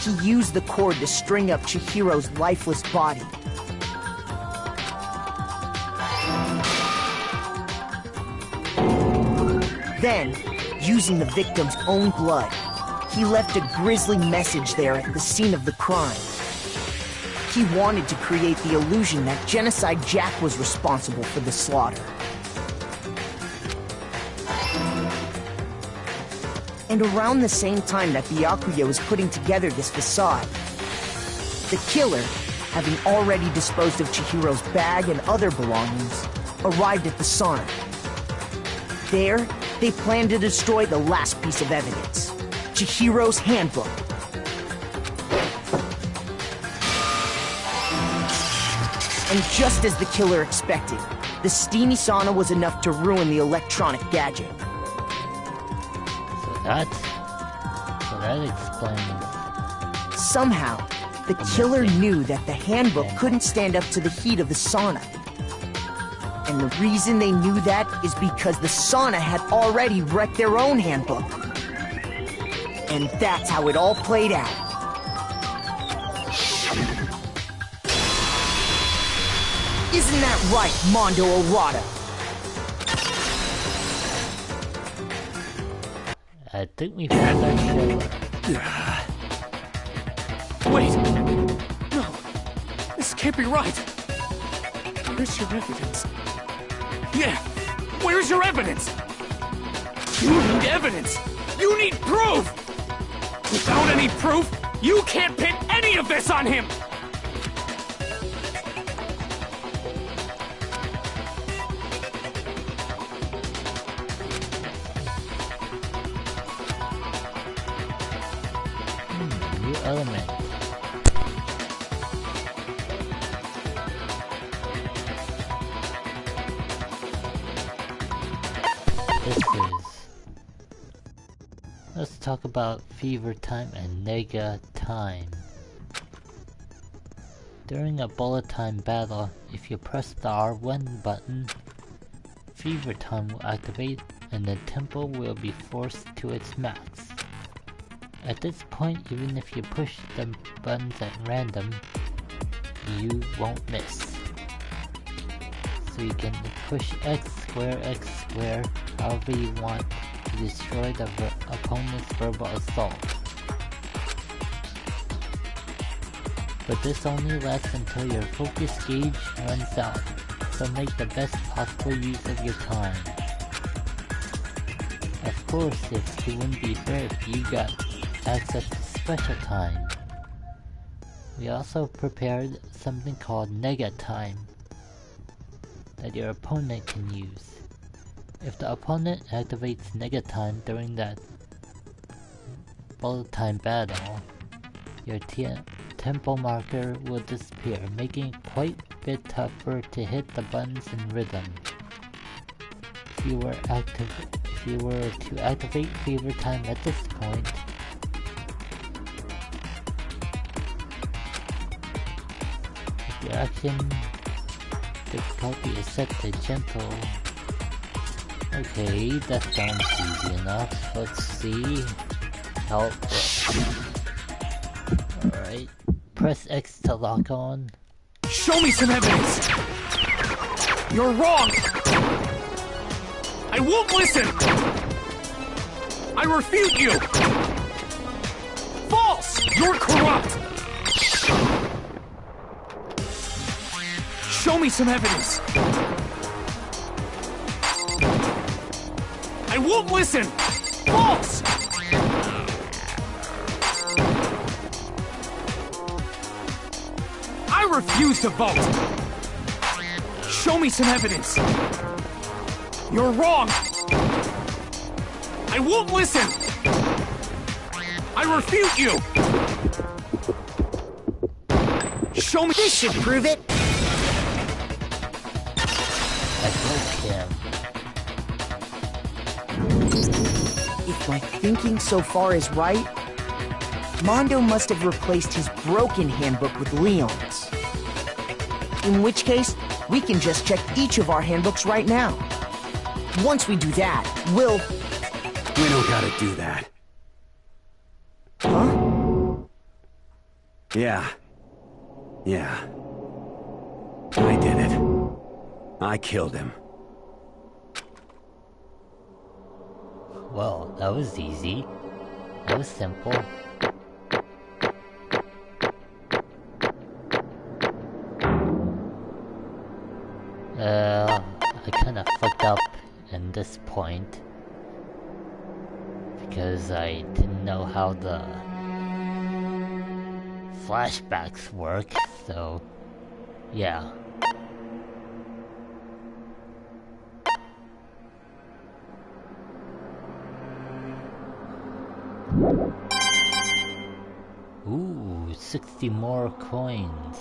He used the cord to string up Chihiro's lifeless body. Then, using the victim's own blood, he left a grisly message there at the scene of the crime. He wanted to create the illusion that Genocide Jack was responsible for the slaughter. And around the same time that Byakuya was putting together this facade, the killer, having already disposed of Chihiro's bag and other belongings, arrived at the sauna. There, they planned to destroy the last piece of evidence, Chihiro's handbook. And just as the killer expected, the steamy sauna was enough to ruin the electronic gadget. So that explains. Somehow, the killer knew that the handbook couldn't stand up to the heat of the sauna. And the reason they knew that is because the sauna had already wrecked their own handbook. And that's how it all played out. Isn't that right, Mondo Arata? I think we found that killer. Wait! No! This can't be right! Where's your evidence? Yeah! Where's your evidence? You need evidence! You need proof! Without any proof, you can't pin any of this on him! New element. Let's talk about Fever Time and Nega Time. During a bullet time battle, if you press the R1 button, Fever Time will activate and the tempo will be forced to its max. At this point, even if you push the buttons at random, you won't miss. So you can push X square, however you want to destroy the opponent's verbal assault. But this only lasts until your focus gauge runs out, so make the best possible use of your time. Of course, it wouldn't be fair if you got access to special time. We also prepared something called Nega Time that your opponent can use. If the opponent activates Nega Time during that bullet time battle, your tempo marker will disappear, making it quite a bit tougher to hit the buttons in rhythm. If you were to activate Fever Time at this point, if your action difficulty is set to gentle. Okay, that sounds easy enough. Let's see how it works. Alright, press X to lock on. Show me some evidence! You're wrong! I won't listen! I refute you! False! You're corrupt! Show me some evidence! I won't listen! False! I refuse to vote! Show me some evidence! You're wrong! I won't listen! I refute you! Show me— This should prove it! I broke him. If my thinking so far is right, Mondo must have replaced his broken handbook with Leon's. In which case, we can just check each of our handbooks right now. Once we do that, we'll... We don't gotta do that. Huh? Yeah. I did it. I killed him. Well, that was easy. That was simple. I kinda fucked up in this point because I didn't know how the flashbacks work, so yeah. Ooh, 60 more coins.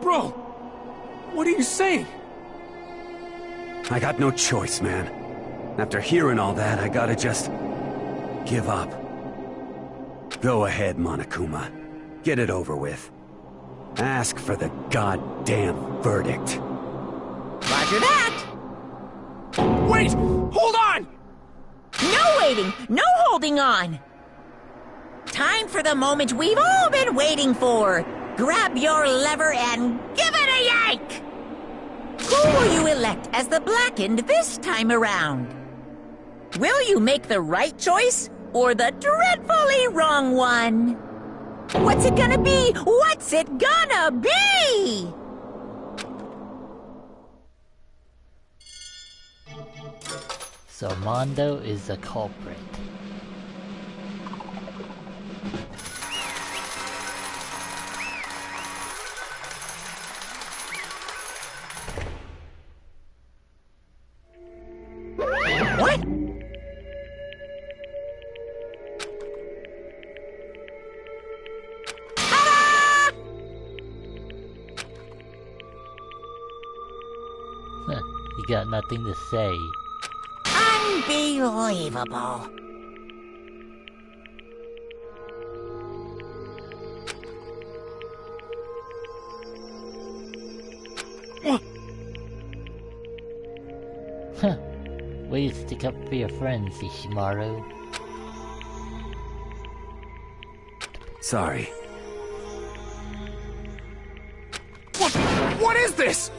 Bro! What are you saying? I got no choice, man. After hearing all that, I gotta just... give up. Go ahead, Monokuma. Get it over with. Ask for the goddamn verdict. Roger that! Wait! Hold on! No waiting! No holding on! Time for the moment we've all been waiting for! Grab your lever and give it a yank! Who will you elect as the Blackened this time around? Will you make the right choice or the dreadfully wrong one? What's it gonna be? What's it gonna be? So Mondo is the culprit. What? You got nothing to say. Unbelievable. Huh. Way to stick up for your friends, Ishimaru. Sorry. What is this?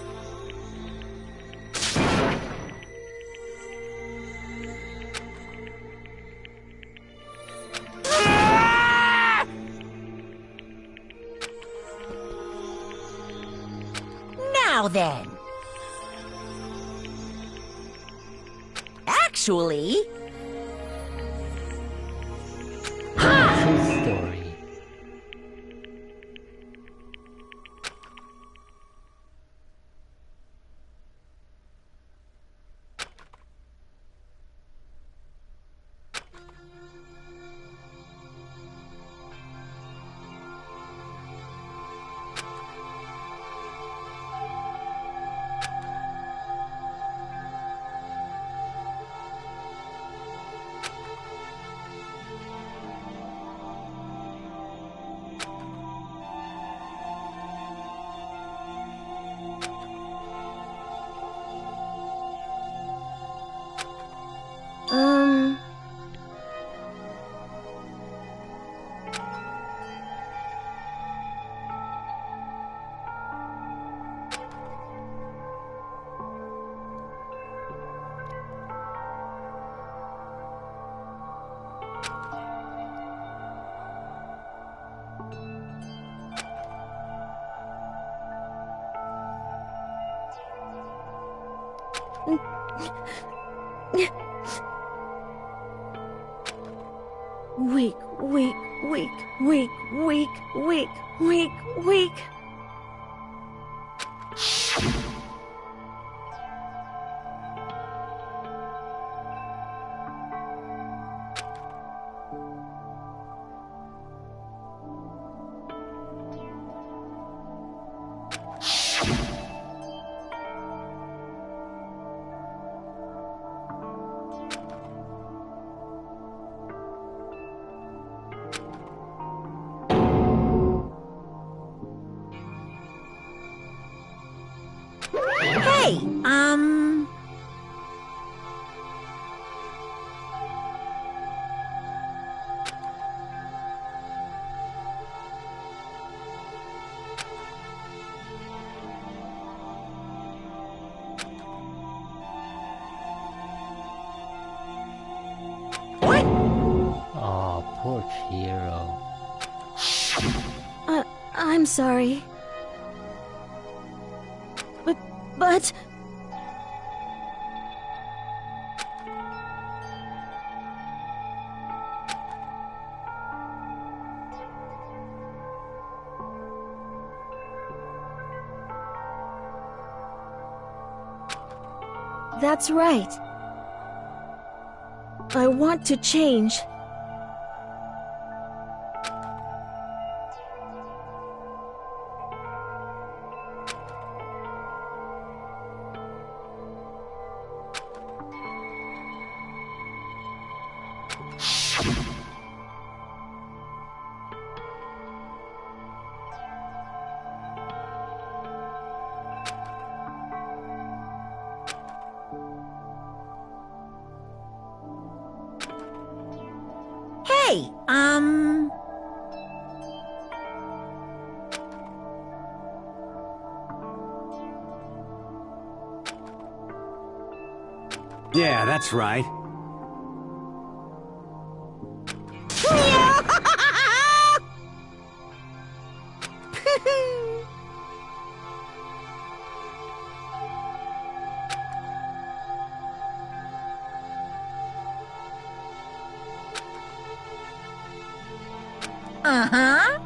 Now then. Actually... True story. Weak, weak, weak, weak, weak, weak, weak, weak. Hey, What? Aw, poor Chihiro. I'm sorry. But... That's right. I want to change. Hey, Yeah, that's right. Uh-huh.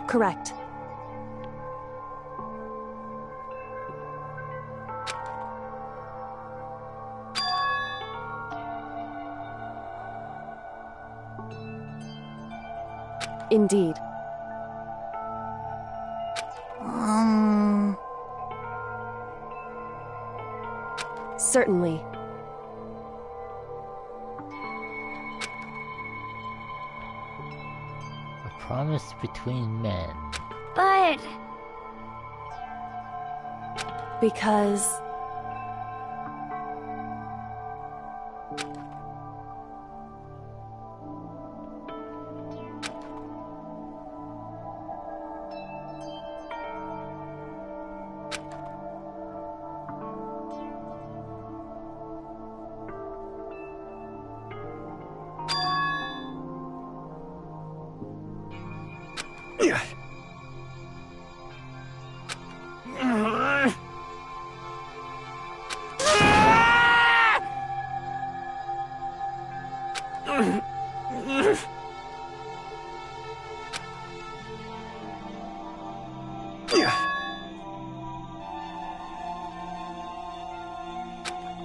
Correct. Indeed. Certainly. promise between men. But... Because...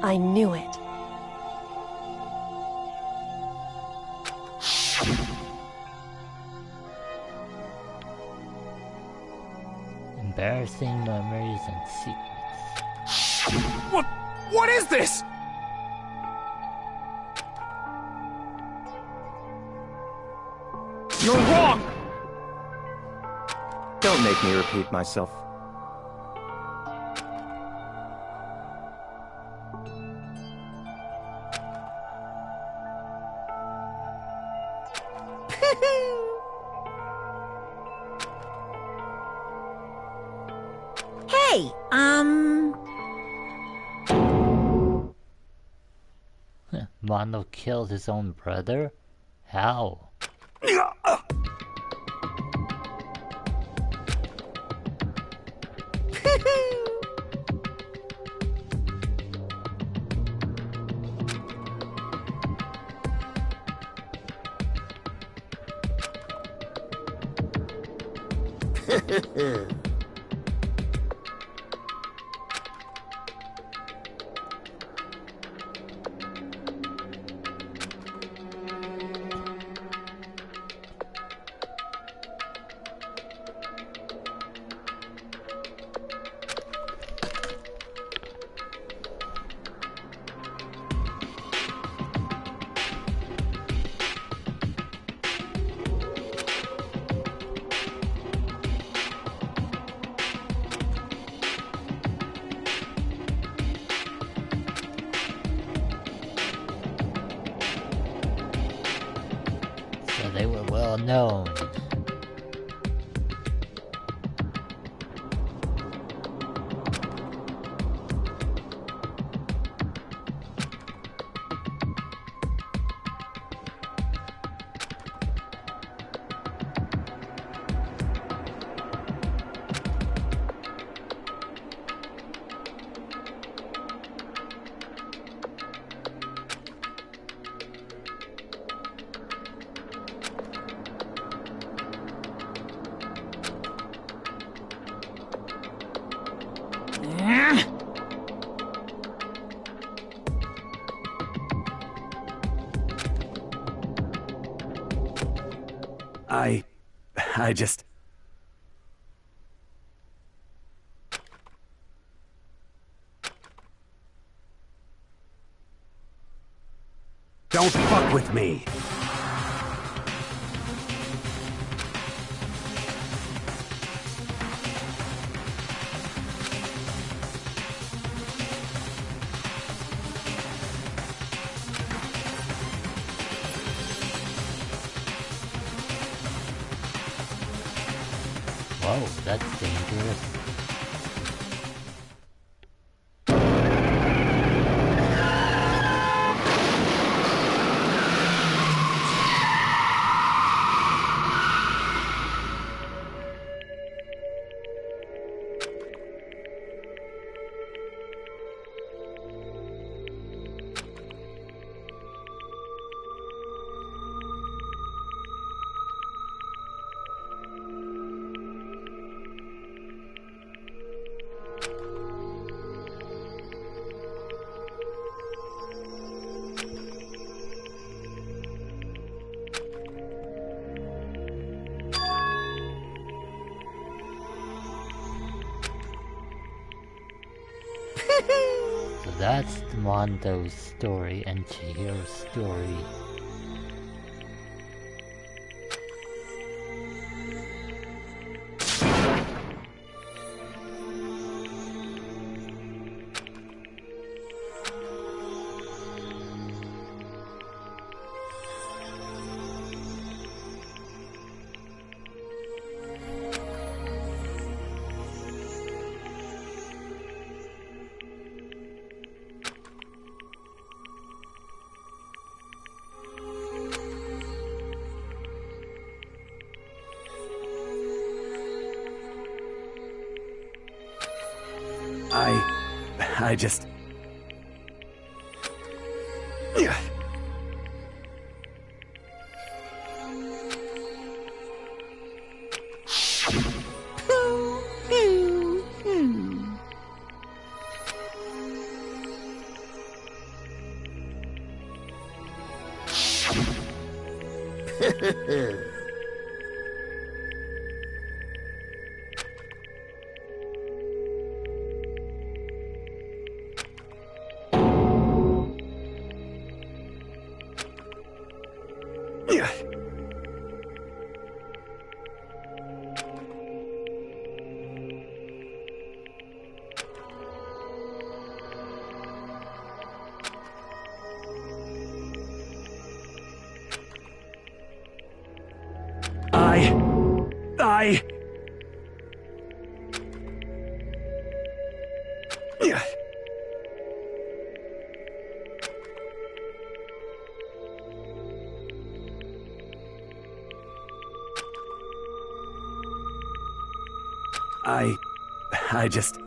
I knew it. Embarrassing memories and secrets. What is this? You're wrong! Don't make me repeat myself. Hey, Mondo killed his own brother? How? So they were well known. I just... Don't fuck with me! Whoa, that's dangerous. So that's Mondo's story and Chihiro's story. I just... I just...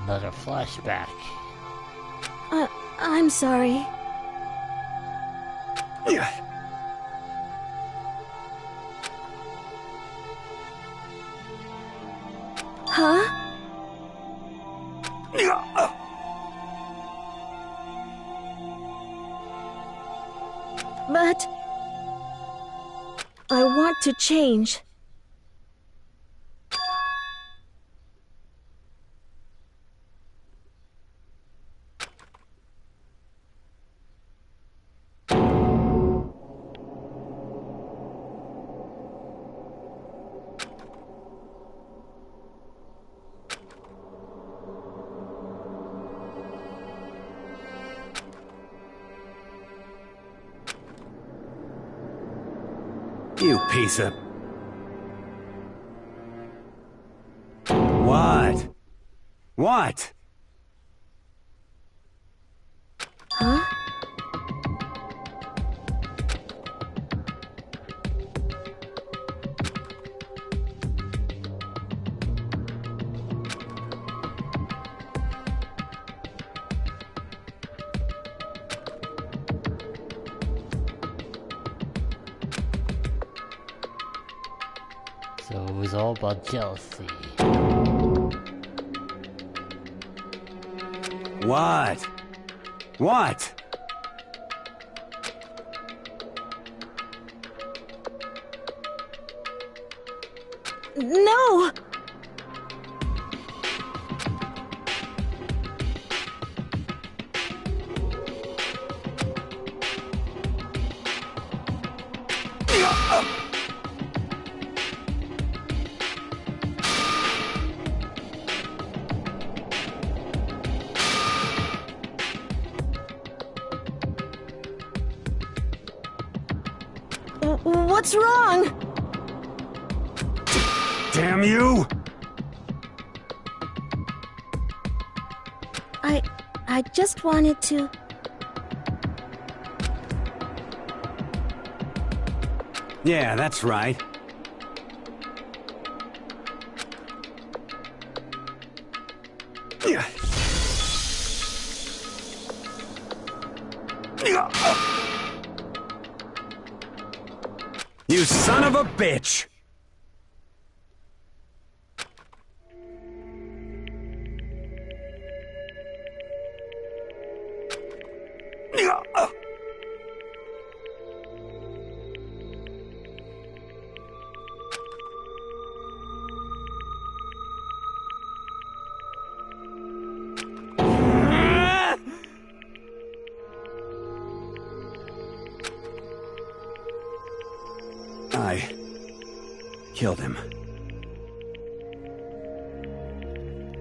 Another flashback. I'm sorry. Huh? But... I want to change. You piece of... What? What? Huh? So it was all about jealousy. What? What? No! What's wrong? Damn you! I just wanted to... Yeah, that's right. You son of a bitch! I killed him.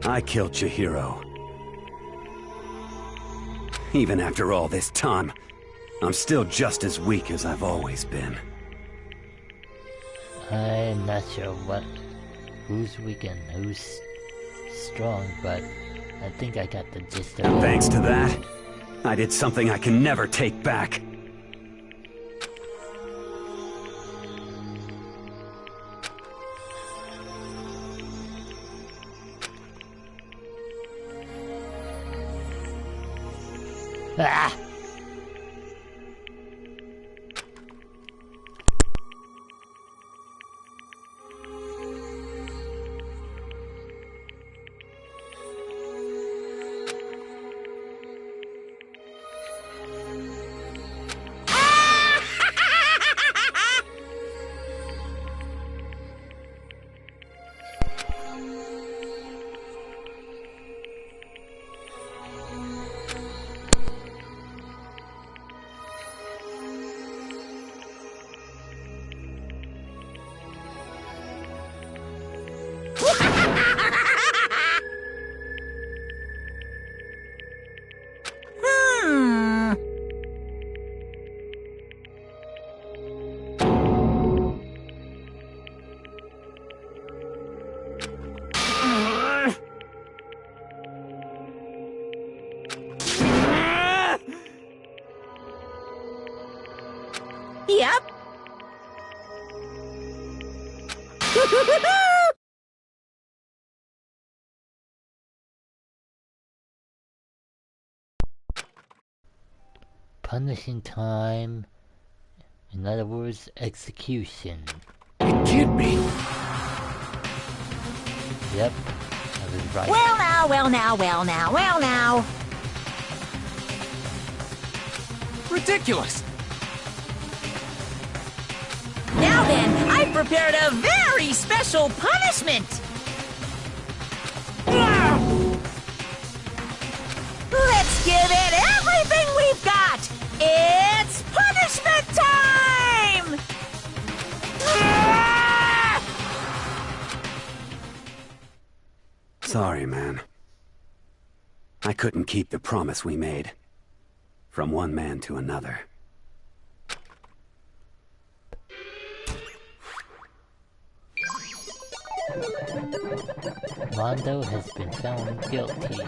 I killed Chihiro. Even after all this time, I'm still just as weak as I've always been. I'm not sure who's weak and who's strong, but I think I got the gist of it. Thanks to that, I did something I can never take back. Ah! Yep. Punishing time. In other words, execution. It can't be. Yep, I was right. Well now, well now, well now, well now. Ridiculous. Now then, I've prepared a very special punishment. Let's give it everything we've got. It's punishment time! Sorry, man. I couldn't keep the promise we made. From one man to another. Mondo has been found guilty.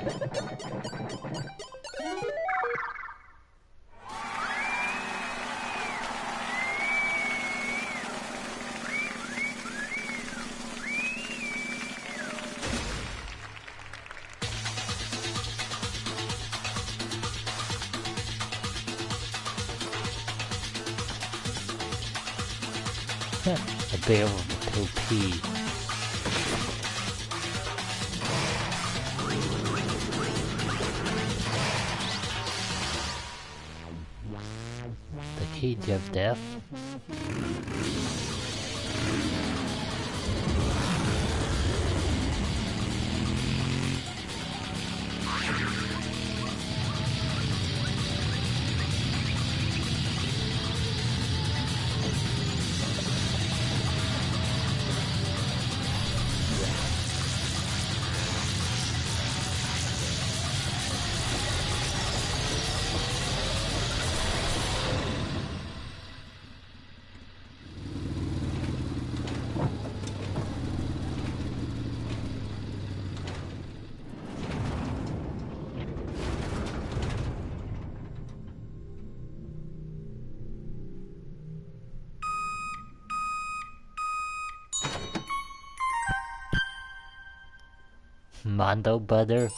A bear with a toupee. The cage of death. Mondo butter.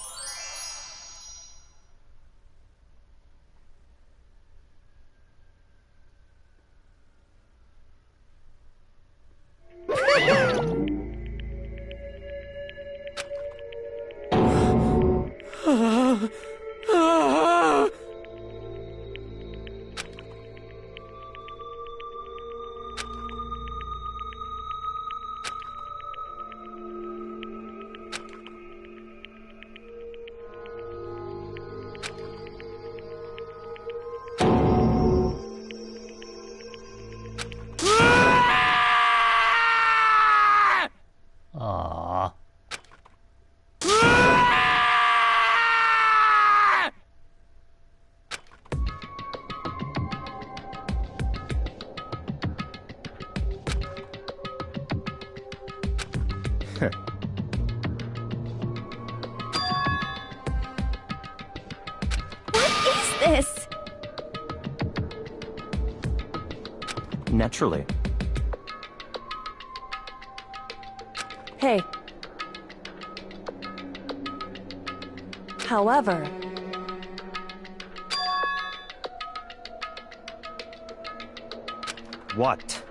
Naturally. Hey. However... What?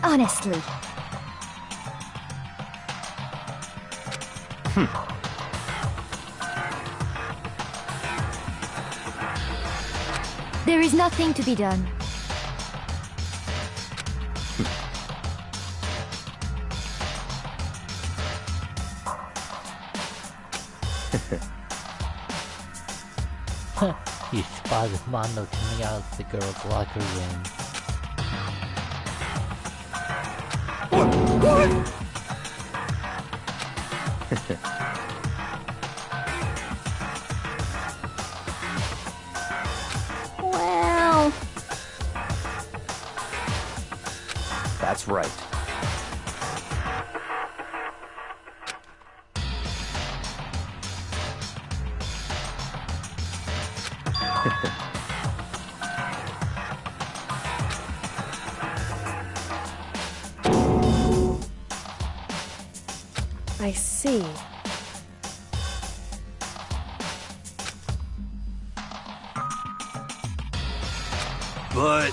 Honestly. There is nothing to be done. You spotted Mondo coming out of the girls' locker room. Well... That's right. I see. But...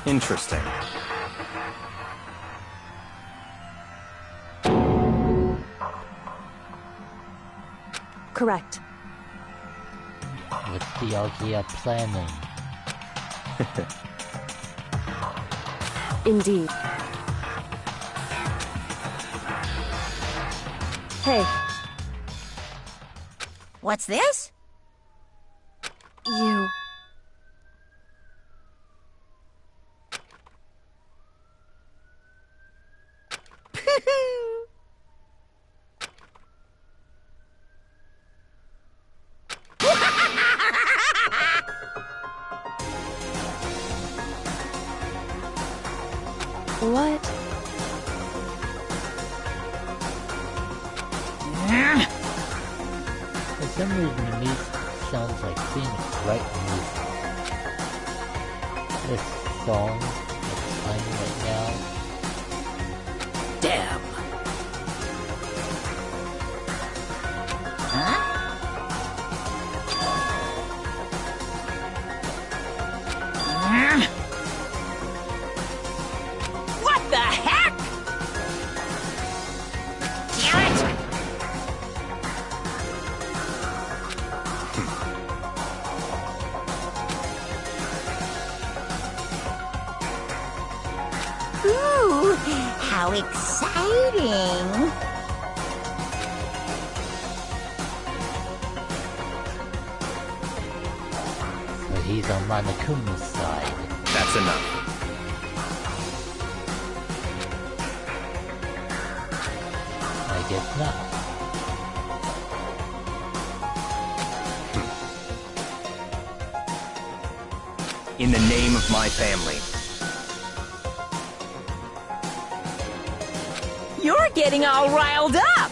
Interesting. Correct. What's the Algia planning? Indeed. Hey. What's this? You... What? For some reason, the music sounds like Phoenix right music. This song that's playing right now. Damn. Huh? What the heck? Damn it! Ooh, how exciting! So he's on Monokuma's side. That's enough. I guess not. In the name of my family. You're getting all riled up!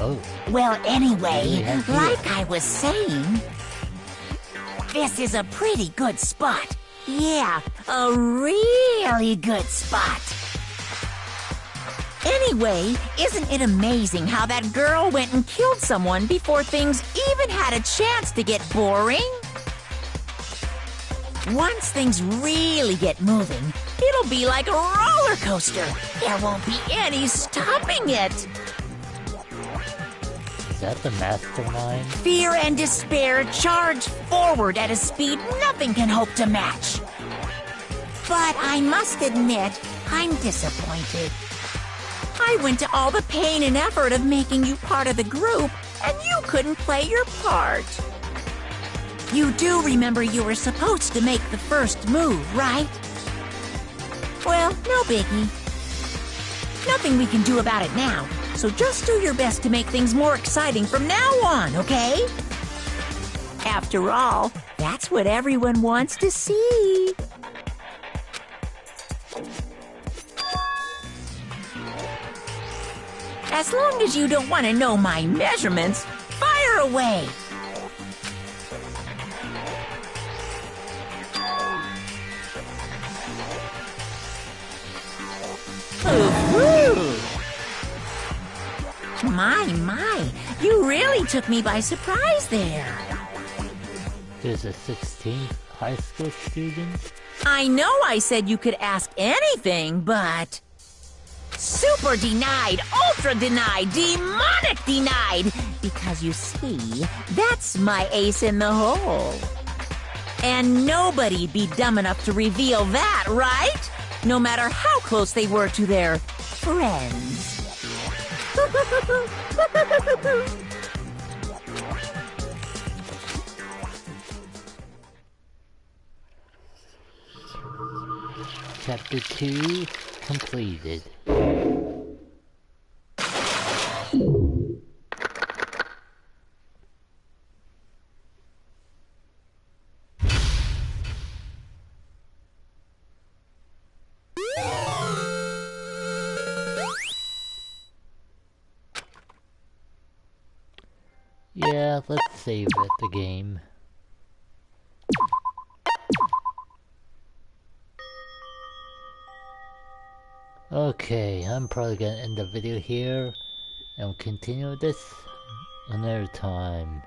Oh. Well, anyway, Yeah. like I was saying, this is a pretty good spot. Yeah, a really good spot. Anyway, isn't it amazing how that girl went and killed someone before things even had a chance to get boring? Once things really get moving, it'll be like a roller coaster. There won't be any stopping it. Is that the mastermind? Fear and despair charge forward at a speed nothing can hope to match. But I must admit, I'm disappointed. I went to all the pain and effort of making you part of the group, and you couldn't play your part. You do remember you were supposed to make the first move, right? Well, no biggie. Nothing we can do about it now, so just do your best to make things more exciting from now on, okay? After all, that's what everyone wants to see. As long as you don't want to know my measurements, fire away! Ooh. My, you really took me by surprise there. There's a 16th high school student? I know I said you could ask anything, but... Super denied, ultra denied, demonic denied! Because you see, that's my ace in the hole. And nobody'd be dumb enough to reveal that, right? No matter how close they were to their friends. Chapter 2 completed. Yeah, let's save it, the game. Okay, I'm probably gonna end the video here and continue this another time.